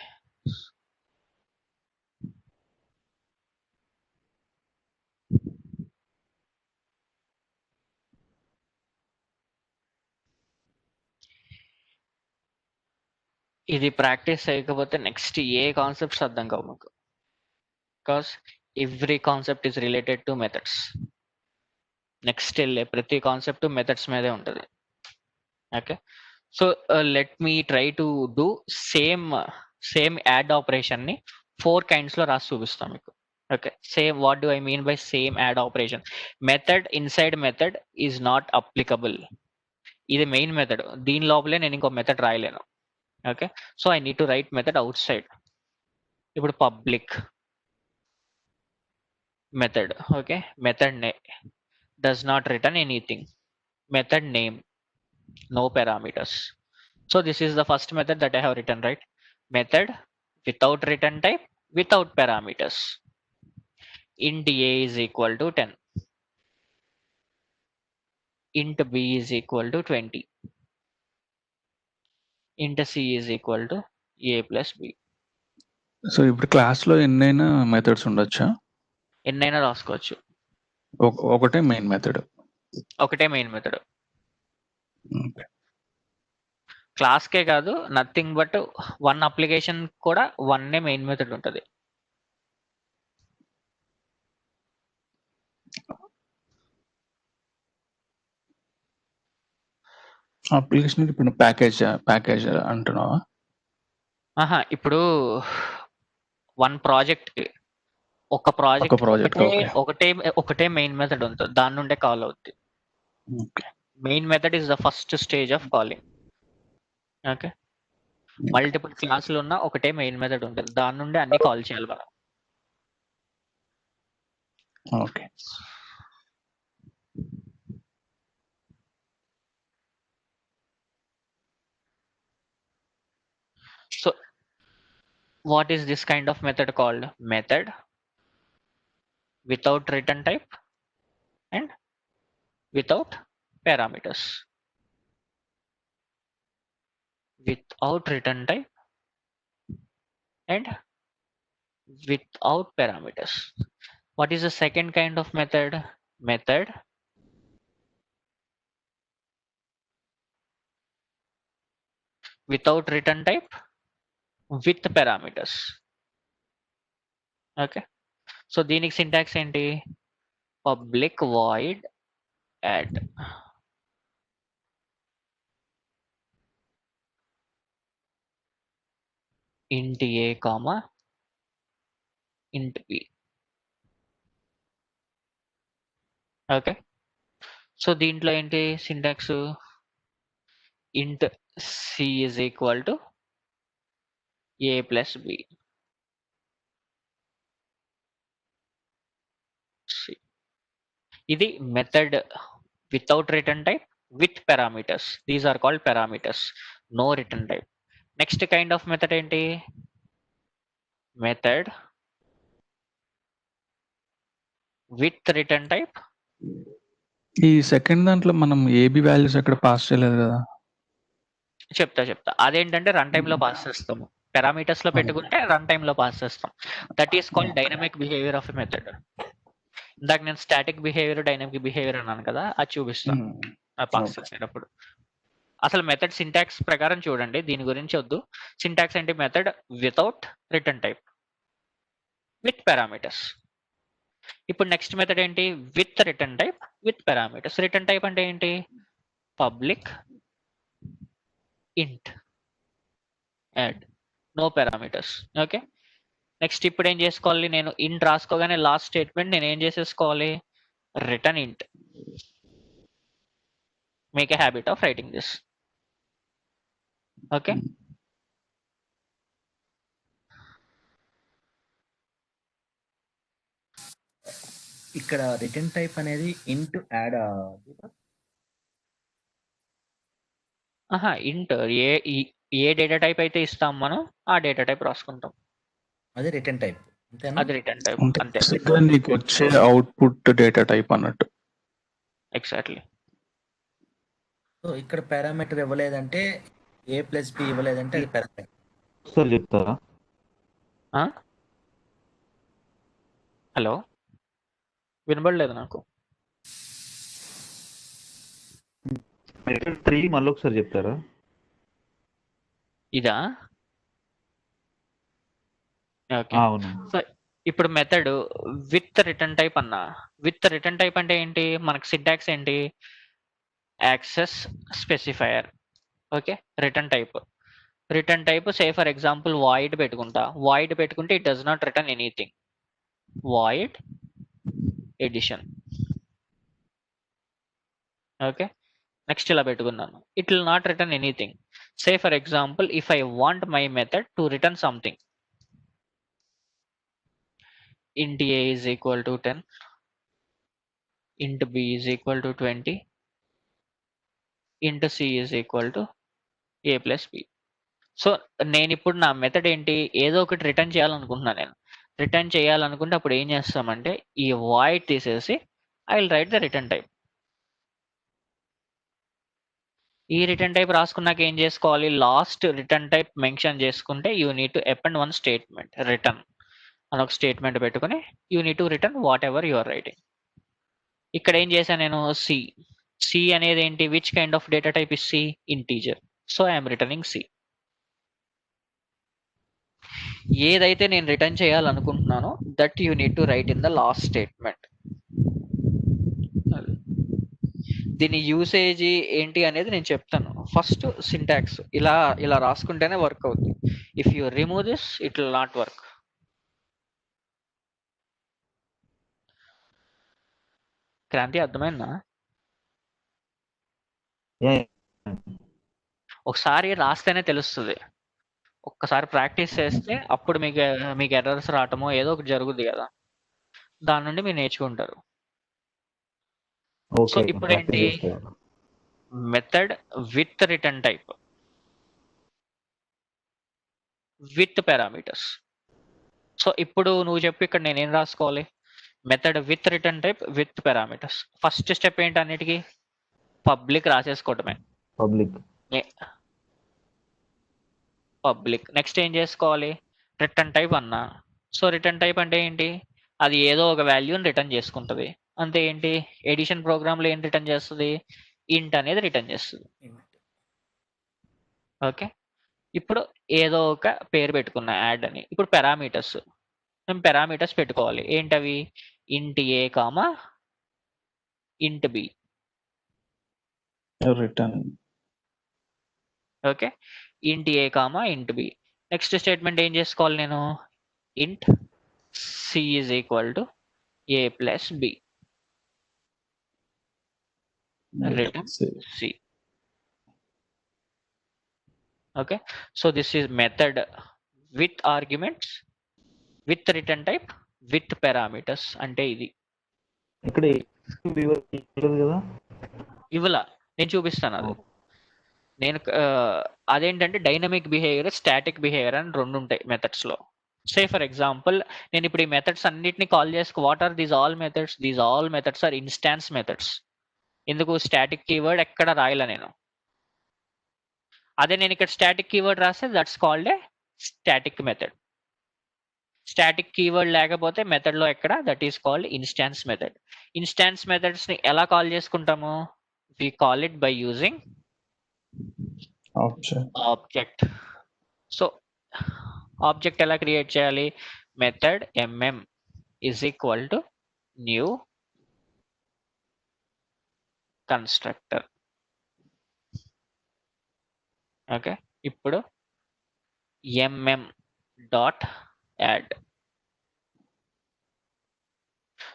ఇది practice చేయకపోతే next ఏ concepts అర్థం కావు మీకు. Because every concept is related to methods. Next వెళ్ళే ప్రతి concept methods మీదే ఉంటుంది. Okay, so let me try to do same add operation ని 4 kinds లో రాసి చూపిస్తాం మీకు. Okay, same what do I mean by same add operation? Method inside method is not applicable. ఇది మెయిన్ మెథడ్, దీని లోపలే నేను ఇంకో మెథడ్ రాయలేను. Okay, so I need to write method outside. ఇప్పుడు public method. Okay, method does not return anything. Method name, no parameters. So this is the first method that I have written, right? Method without return type, without parameters. Int a is equal to 10. Int b is equal to 20. Int c is equal to a plus b. So ఇప్పుడు క్లాస్లో ఎన్నైనా methods ఉండొచ్చా? ఎన్నైనా రాసుకోవచ్చు. ఒకటే main method. ఒకటే main method. క్లాస్కే కాదు, nothing but one application కూడా వన్నే మెయిన్ మెథడ్ ఉంటుంది. అప్లికేషన్ ఇప్పుడు ప్యాకేజ్ అంటున్నావా? ఆహా, ఇప్పుడు వన్ ప్రాజెక్ట్ ఒక ప్రాజెక్ట్ ఒకటే మెయిన్ మెథడ్ ఉంటుంది, దాని నుండే కాల్ అవుద్ది. Main method is the first stage of calling. Okay, multiple క్లాసులు ఉన్న ఒకటే మెయిన్ మెథడ్ ఉంటుంది, దాని నుండి అన్ని కాల్ చేయాలి మనం. Okay, so what is this kind of method called? Method without return type and without parameters. Without return type and without parameters. What is the second kind of method? Method without return type with parameters. Okay, so దీనికి syntax ఏంటి? పబ్లిక్ void add int a comma int b. Okay, so దీంట్లో ఏంటి syntax? int c is equal to a plus b. ఇది method without return type with parameters. These are called parameters, no return type. Next kind of method ఏంటి? Method with return type. ఈ second దాంట్లో మనం AB values ఎక్కడ pass చేయలేదు కదా? చెప్తా. అదేంటంటే రన్ టైమ్ లో పాస్ చేస్తాము. పారామీటర్స్ లో పెట్టుకుంటే రన్ టైమ్ లో పాస్ చేస్తాం. That is called dynamic behaviour of a method. ఇందాక నేను స్టాటిక్ బిహేవియర్, డైనమిక్ బిహేవియర్ అన్నాను కదా, అది చూపిస్తాను పాస్ చేసేటప్పుడు. అసలు మెథడ్ సింటాక్స్ ప్రకారం చూడండి, దీని గురించి వద్దు. సింటాక్స్ అంటే method without return type with parameters. ఇప్పుడు నెక్స్ట్ మెథడ్ ఏంటి? With return type with parameters. Return type అంటే ఏంటి? Public int add, no parameters. Okay, next ఇప్పుడు ఏం చేసుకోవాలి? నేను ఇంట్ రాసుకోగానే లాస్ట్ స్టేట్మెంట్ నేను ఏం చేసేసుకోవాలి? రిటర్న్ ఇంట్. Make a habit of writing this. Okay, ఇక్కడ రిటర్న్ టైప్ అనేది ఇంట్ యాడ్. ఆహా, ఇంట్ ఏ డేటా టైప్ అయితే ఇస్తాం మనం, ఆ డేటా టైప్ రాసుకుంటాం. అదే రిటర్న్ టైప్, అంతేనా? అది రిటర్న్ టైప్ అంతే. నీకు వచ్చే అవుట్పుట్ డేటా టైప్ అన్నట్టు. ఎగ్జాక్ట్లీ. సో ఇక్కడ పారామీటర్ ఇవ్వలేదంటే ఏ ప్లస్ బి ఇవ్వలేదంటే అది పారామీటర్. సార్ చెప్తారా? హలో, వినబడలేదు నాకు. మెథడ్ 3 మళ్ళీ ఒకసారి చెప్తారా? ఇదా? ఓకే. అవును. సో ఇప్పుడు మెథడ్ విత్ రిటర్న్ టైప్ అన్నా. విత్ రిటర్న్ టైప్ అంటే ఏంటి? మనకి సింటాక్స్ ఏంటి? Access specifier. Okay. Return type. Return type say for example void పెట్టుకుంటా. వాయిడ్ పెట్టుకుంటే it does not return anything. Void addition. Okay. Next ఇలా పెట్టుకున్నాను. It will not return anything. Say for example if I want my method to return something. int a is equal to 10, int b is equal to 20, int c is equal to a plus b. So నేను ఇప్పుడు నా method ఏంటి? ఏదో ఒకటి return చేయాలనుకుంటున్నాను నేను. Return చేయాలనుకుంటే అప్పుడు ఏం చేస్తామంటే ఈ వాయిడ్ తీసేసి I will write the return type. ఈ రిటర్న్ టైప్ రాసుకున్నాక ఏం చేసుకోవాలి? లాస్ట్ రిటర్న్ టైప్ మెన్షన్ చేసుకుంటే you need to append one statement return అని ఒక స్టేట్మెంట్ పెట్టుకుని you need to return whatever you are writing. ఇక్కడ ఏం చేశాను నేను? సి. సి అనేది ఏంటి? Which kind of data type is c? Integer. So I'm returning c. ఏదైతే నేను రిటర్న్ చేయాలనుకుంటున్నానో that you need to right in the last statement. దీని యూసేజ్ ఏంటి అనేది నేను చెప్తాను. ఫస్ట్ సింటాక్స్ ఇలా ఇలా రాసుకుంటేనే వర్క్ అవుతుంది. If you remove this it will not work. Kranti అర్థమైందా? ఒకసారి రాస్తేనే తెలుస్తుంది. ఒక్కసారి ప్రాక్టీస్ చేస్తే అప్పుడు మీకు ఎర్రర్స్ రావటమో ఏదో ఒకటి జరుగుద్ది కదా, దాని నుండి మీరు నేర్చుకుంటారు. సో ఇప్పుడు ఏంటి? Method with return type with parameters. So ఇప్పుడు నువ్వు చెప్పు ఇక్కడ నేనేం రాసుకోవాలి? Method with return type with parameters. First step ఏంటి? అన్నిటికీ పబ్లిక్ రాసేసుకోవటమే. పబ్లిక్. నెక్స్ట్ ఏం చేసుకోవాలి? రిటర్న్ టైప్ అన్నా. సో రిటర్న్ టైప్ అంటే ఏంటి? అది ఏదో ఒక వాల్యూని రిటర్న్ చేసుకుంటుంది. అంతే. ఏంటి ఎడిషన్ ప్రోగ్రామ్లో ఏం రిటర్న్ చేస్తుంది? ఇంట్ అనేది రిటర్న్ చేస్తుంది. ఓకే. ఇప్పుడు ఏదో ఒక పేరు పెట్టుకున్నా యాడ్ అని. ఇప్పుడు పారామీటర్స్. మేము పారామీటర్స్ పెట్టుకోవాలి. ఏంటవి? Int A comma int B. Return. Okay. Int A comma int B. Next statement ఏం చేసుకోవాలి నేను? Int C is equal to A plus B. Return C. Okay, so this is method with arguments with return type with parameters. అంటే ఇది ఇక్కడ కదా ఇవ్వలా, నేను చూపిస్తాను అది. నేను అదేంటంటే డైనమిక్ బిహేవియర్, స్టాటిక్ బిహేవియర్ అని రెండు ఉంటాయి మెథడ్స్ లో. సే ఫర్ ఎగ్జాంపుల్ నేను ఇప్పుడు ఈ మెథడ్స్ అన్నిటిని కాల్ చేసుకు what are these all methods? These all methods are instance methods. ఎందుకు? స్టాటిక్ కీవర్డ్ ఎక్కడ రాయలా నేను. అదే నేను ఇక్కడ స్టాటిక్ కీవర్డ్ రాస్తే that's called a static method. Static keyword లేకపోతే మెథడ్ లో ఎక్కడ? That is called instance method. Instance methods ని ఎలా కాల్ చేసుకుంటాము? We call it by using object. So object ఎలా క్రియేట్ చేయాలి? Method mm is equal to new constructor. Okay. ఇప్పుడు mm dot add.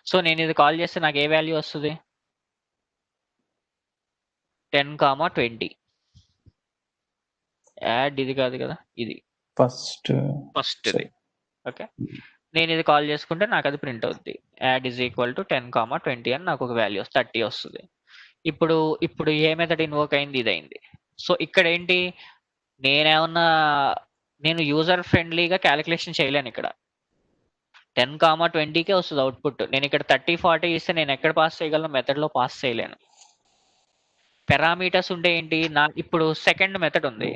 So నేను ఇది కాల్ చేస్తే నాకు ఏ వాల్యూ వస్తుంది? 10,20. యాడ్ ఇది కాదు కదా, ఇది ఫస్ట్ ఇది. ఓకే. నేను ఇది కాల్ చేసుకుంటే నాకు అది ప్రింట్ అవుద్ది. యాడ్ ఈజ్ ఈక్వల్ టు 10,20 అని నాకు ఒక వాల్యూ 30 వస్తుంది. ఇప్పుడు ఏ మెథడ్ ఇన్వోక్ అయింది? ఇది అయింది. సో ఇక్కడ ఏంటి? నేను యూజర్ ఫ్రెండ్లీగా క్యాలిక్యులేషన్ చేయలేను. ఇక్కడ 10,20కే వస్తుంది అవుట్పుట్. నేను ఇక్కడ 30, 40 ఇస్తే నేను ఎక్కడ పాస్ చేయగలను? మెథడ్ లో పాస్ చేయలేను. పారామీటర్స్ ఉంటే ఏంటి? ఇప్పుడు సెకండ్ మెథడ్ ఉంది.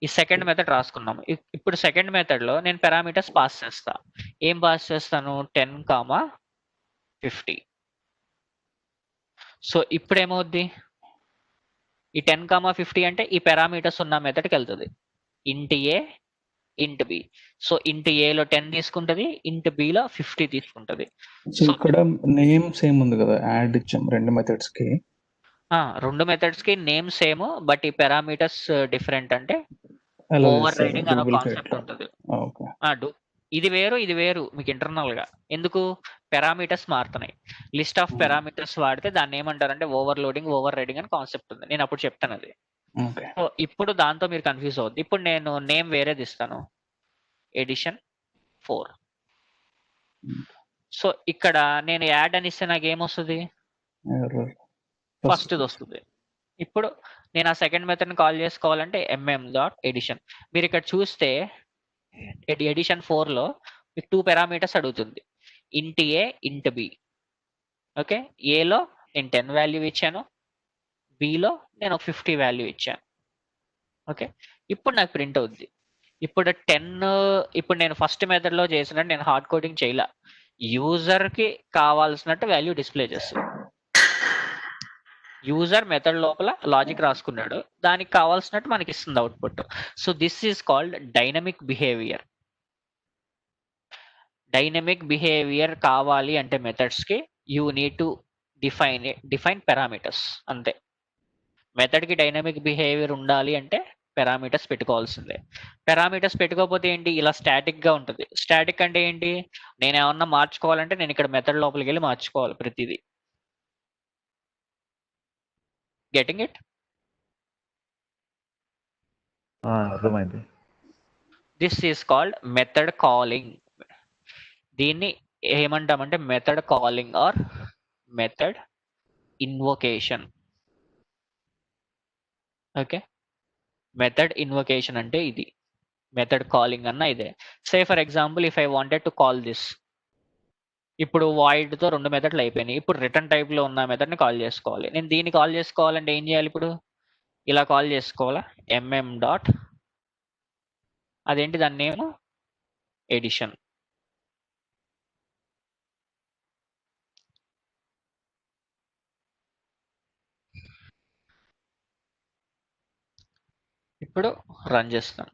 ఈ సెకండ్ మెథడ్ రాసుకున్నాము. ఇప్పుడు సెకండ్ మెథడ్ లో నేను పారామీటర్స్ పాస్ చేస్తా. ఏం పాస్ చేస్తాను? 10,50. సో ఇప్పుడు ఏమవుద్ది? ఈ 10,50 అంటే ఈ పారామీటర్స్ ఉన్న మెథడ్కి వెళ్తుంది. ఇంట్ ఏ ఇంట్ బి. సో ఇంట్ ఏలో 10 తీసుకుంటది, ఇంట్ బిలో 50 తీసుకుంటది. సో ఇక్కడ నేమ్ సేమ్ ఉంది కదా, యాడ్ ఇచ్చాం రెండు మెథడ్స్ కి. రెండు మెథడ్స్ కి నేమ్ సేమ్, బట్ ఈ పారామీటర్స్ డిఫరెంట్. అంటే అలా ఓవర్ చేస్తారు రైడింగ్ అనే డూప్లికేట్. కాన్సెప్ట్ ఉంటుంది. ఓకే. ఇది వేరు ఇది వేరు మీకు ఇంటర్నల్ గా. ఎందుకు? పారామీటర్స్ మారుతున్నాయి. లిస్ట్ ఆఫ్ పారామీటర్స్ వాడితే దాన్ని ఏమంటారంటే ఓవర్లోడింగ్, ఓవర్ రైడింగ్ అని కాన్సెప్ట్ ఉంది. నేను అప్పుడు చెప్తాను అది. ఓకే. సో ఇప్పుడు దాంతో మీరు కన్ఫ్యూజ్ అవుద్ది. ఇప్పుడు నేను నేమ్ వేరేది ఇస్తాను, ఎడిషన్ 4. సో ఇక్కడ నేను యాడ్ అని ఇస్తే నాకు ఏమొస్తుంది? ఫస్ట్ వస్తుంది. ఇప్పుడు నేను ఆ సెకండ్ మెథడ్ ని కాల్ చేసుకోవాలంటే mm.edition. మీరు ఇక్కడ చూస్తే ఎడిషన్ 4 లో మీకు 2 పారామీటర్స్ అడుగుతుంది, ఇంట్ ఏ, ఇంట్ బి. ఓకే, ఏలో నేను 10 వాల్యూ ఇచ్చాను, బిలో నేను 50 వాల్యూ ఇచ్చాను. ఓకే, ఇప్పుడు నాకు ప్రింట్ అవుద్ది. ఇప్పుడు 10, ఇప్పుడు నేను ఫస్ట్ మెథడ్ లో చేసినట్టు నేను హార్డ్ కోడింగ్ చేయలే, యూజర్ కి కావాల్సినట్టు వాల్యూ డిస్ప్లే చేస్తుంది. యూజర్ మెథడ్ లోపల లాజిక్ రాసుకున్నాడు, దానికి కావాల్సినట్టు మనకి ఇస్తుంది output. So this is called dynamic behaviour. Dynamic behaviour కావాలి అంటే మెథడ్స్ కి you need to define parameters, అంతే. మెథడ్ కి డైనమిక్ బిహేవియర్ ఉండాలి అంటే పారామీటర్స్ పెట్టుకోవాల్సిందే. పారామీటర్స్ పెట్టుకోకపోతే ఏంటి? ఇలా స్టాటిక్ గా ఉంటుంది. స్టాటిక్ అంటే ఏంటి? నేను ఏమన్నా మార్చుకోవాలంటే నేను ఇక్కడ మెథడ్ లోపలికి వెళ్ళి మార్చుకోవాలి ప్రతిదీ. Getting it? అర్థమైంది. This is called method calling. దీన్ని ఏమంటామంటే method calling or method invocation. Okay, method invocation అంటే ఇది, మెథడ్ కాలింగ్ అన్న ఇదే. Say for example if I wanted to call this, ఇప్పుడు వాయిడ్ తో 2 మెథడ్లు అయిపోయినాయి. ఇప్పుడు రిటర్న్ టైప్ లో ఉన్న మెథడ్ ని కాల్ చేసుకోవాలి. నేను దీన్ని కాల్ చేసుకోవాలంటే ఏం చేయాలి? ఇప్పుడు ఇలా కాల్ చేసుకోవాలా, mm. అదేంటి దాని నేమ్? ఎడిషన్. ఇప్పుడు రన్ చేస్తాను.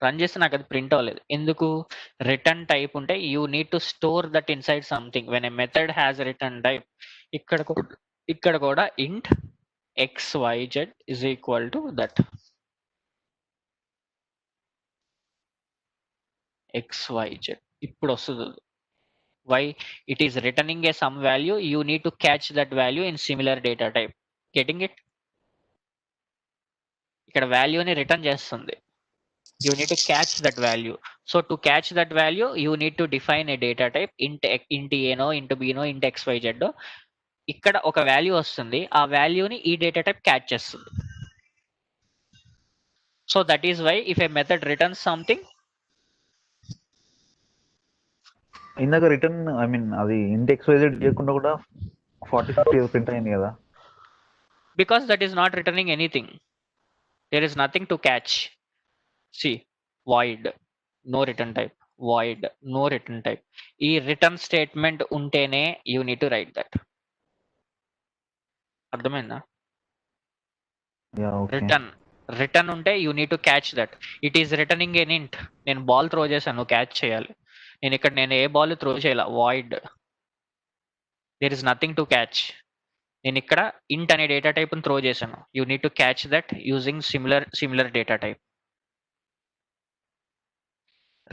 రన్ చేస్తే నాకు అది ప్రింట్ అవ్వలేదు. ఎందుకు? రిటర్న్ టైప్ ఉంటే you need to store that inside something. When a method has return type, ఇక్కడ కూడా ఇంట్ xyz is equal to that xyz. ఇప్పుడు వస్తుంది. why? It is returning a some value, you need to catch that value in similar data type. Getting it? ఇక్కడ వాల్యూని return చేస్తుంది, you need to catch that value. So to catch that value you need to define a data type, int a no, int b no, int xyz. ఇక్కడ ఒక value వస్తుంది, ఆ వాల్యూని ఈ data type catch చేస్తుంది. So that is why if a method returns something, ఇందాక return I mean అది int xyz చేయకుండా కూడా 40-50 ప్రింట్ అయింది కదా. because that is not returning anything, there is nothing to catch. See, void, no return type, void, no return type. ఈ return statement ఉంటేనే you need to write that. అర్థమైందా? Return ఉంటే you need to catch that. It is returning an int. నేను ball throw చేశాను, catch చేయాలి. నేను ఏ ball throw చేయాల, void, there is nothing to catch. నేను ఇక్కడ ఇంట్ అనే డేటా టైప్ త్రో చేశాను, you need to catch that using similar data type.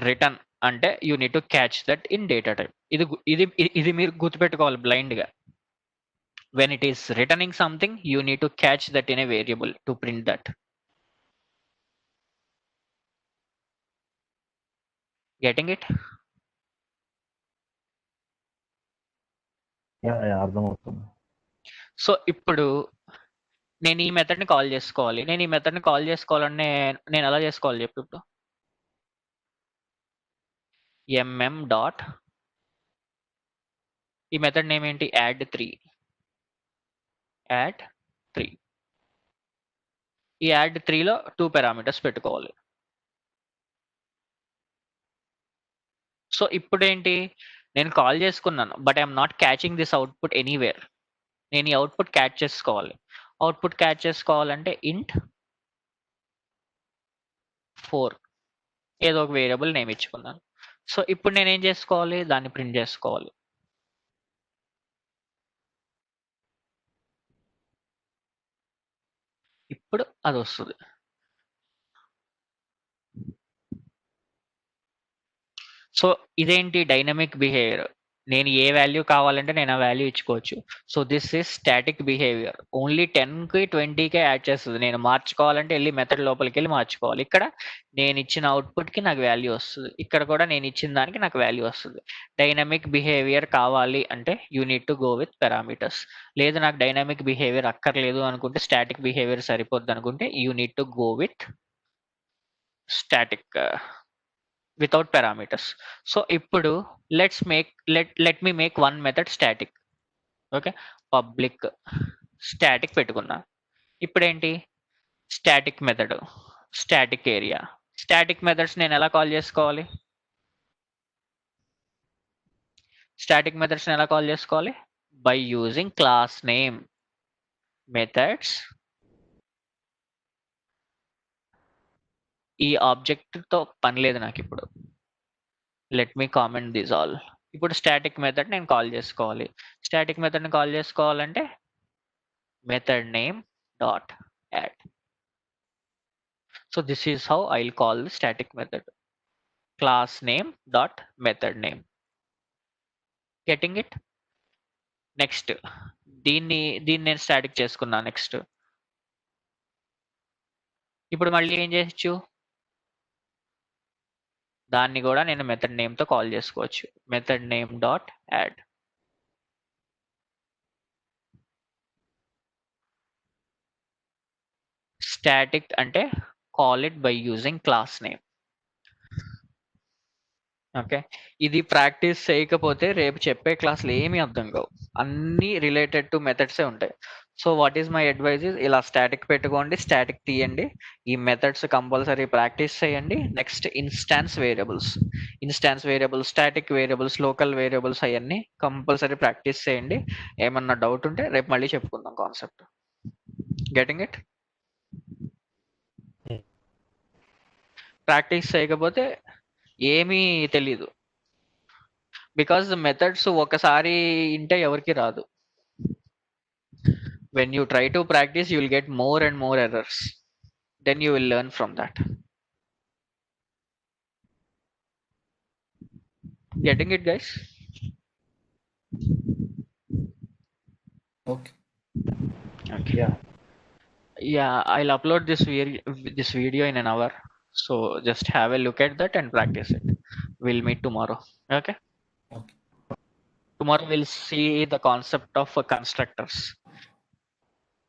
Return అంటే you need to catch that in data type. ఇది మీరు గుర్తుపెట్టుకోవాలి బ్లైండ్ గా. when it is returning something you need to catch that in a variable to print that. Getting it? అర్థమవుతుంది. So ఇప్పుడు నేను ఈ method ని కాల్ చేసుకోవాలి. నేను ఈ మెథడ్ ని కాల్ చేసుకోవాలంటే నేను ఎలా చేసుకోవాలి చెప్పు. ఇప్పుడు mm డాట్, ఈ మెథడ్ నేమ్ ఏంటి? యాడ్ 3. ఈ యాడ్ 3లో 2 పారామీటర్స్ పెట్టుకోవాలి. సో ఇప్పుడు ఏంటి, నేను కాల్ చేసుకున్నాను but I'm not catching this output anywhere. నేను ఈ అవుట్పుట్ క్యాచ్ చేసుకోవాలి. అవుట్పుట్ క్యాచ్ చేసుకోవాలంటే ఇంట్ 4 ఏదో ఒక వేరియబుల్ నేమ్ ఇచ్చుకున్నాను. సో ఇప్పుడు నేనేం చేసుకోవాలి, దాన్ని ప్రింట్ చేసుకోవాలి. ఇప్పుడు అది వస్తుంది. సో ఇదేంటి డైనమిక్ బిహేవియర్. నేను ఏ వాల్యూ కావాలంటే నేను ఆ వాల్యూ ఇచ్చుకోవచ్చు. So this is static behaviour. Only 10కి 20కే యాడ్ చేస్తుంది. నేను మార్చుకోవాలంటే వెళ్ళి మెథడ్ లోపలికి వెళ్ళి మార్చుకోవాలి. ఇక్కడ నేను ఇచ్చిన అవుట్పుట్కి నాకు వాల్యూ వస్తుంది, ఇక్కడ కూడా నేను ఇచ్చిన దానికి నాకు వాల్యూ వస్తుంది. డైనమిక్ బిహేవియర్ కావాలి అంటే you need to go with parameters. లేదు నాకు డైనమిక్ బిహేవియర్ అక్కర్లేదు అనుకుంటే, స్టాటిక్ బిహేవియర్ సరిపోద్ది అనుకుంటే you need to go with static without parameters. So ఇప్పుడు let me make one method static. Okay, public static పెట్టుకున్నా. ఇప్పుడు ఏంటి, static method, static area. Static methods నేను ఎలా కాల్ చేసుకోవాలి, స్టాటిక్ మెథడ్స్ ఎలా కాల్ చేసుకోవాలి, by using class name methods. ఈ ఆబ్జెక్ట్ తో పని లేదు నాకు ఇప్పుడు. Let me comment this all. ఇప్పుడు స్టాటిక్ మెథడ్ నేను కాల్ చేసుకోవాలి. స్టాటిక్ మెథడ్ని కాల్ చేసుకోవాలంటే method name dot add. So this is how I will call the static method. Class name dot method name. Getting it? Next దీన్ని నేను static చేసుకున్నా. Next ఇప్పుడు మళ్ళీ ఏం చేయొచ్చు, దాన్ని కూడా నేను మెథడ్ నేమ్ తో కాల్ చేసుకోవచ్చు. Method name dot add. Static అంటే call it by using class name. Okay, ఇది ప్రాక్టీస్ చేయకపోతే రేపు చెప్పే క్లాసులు ఏమీ అర్థం కావు. అన్నీ రిలేటెడ్ టు మెథడ్సే ఉంటాయి. So what is my advice is, ఇలా స్టాటిక్ పెట్టుకోండి, స్టాటిక్ తీయండి, ఈ మెథడ్స్ కంపల్సరీ ప్రాక్టీస్ చేయండి. Next instance variables, static variables, local variables అవన్నీ కంపల్సరీ ప్రాక్టీస్ చేయండి. ఏమన్నా డౌట్ ఉంటే రేపు మళ్ళీ చెప్పుకుందాం కాన్సెప్ట్. Getting it? ప్రాక్టీస్ చేయకపోతే ఏమీ తెలీదు. బికాస్ మెథడ్స్ ఒకసారి ఇంటే ఎవరికి రాదు. when you try to practice, you will get more and more errors. Then you will learn from that. Getting it, guys? Okay. Yeah, I'll upload this video in an hour. So just have a look at that and practice it. We'll meet tomorrow. Okay? Okay. Tomorrow we'll see the concept of constructors,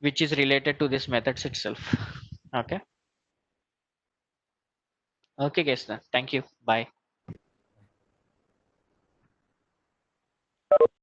which is related to this methods itself. Okay? Okay, guys, then. Thank you. Bye.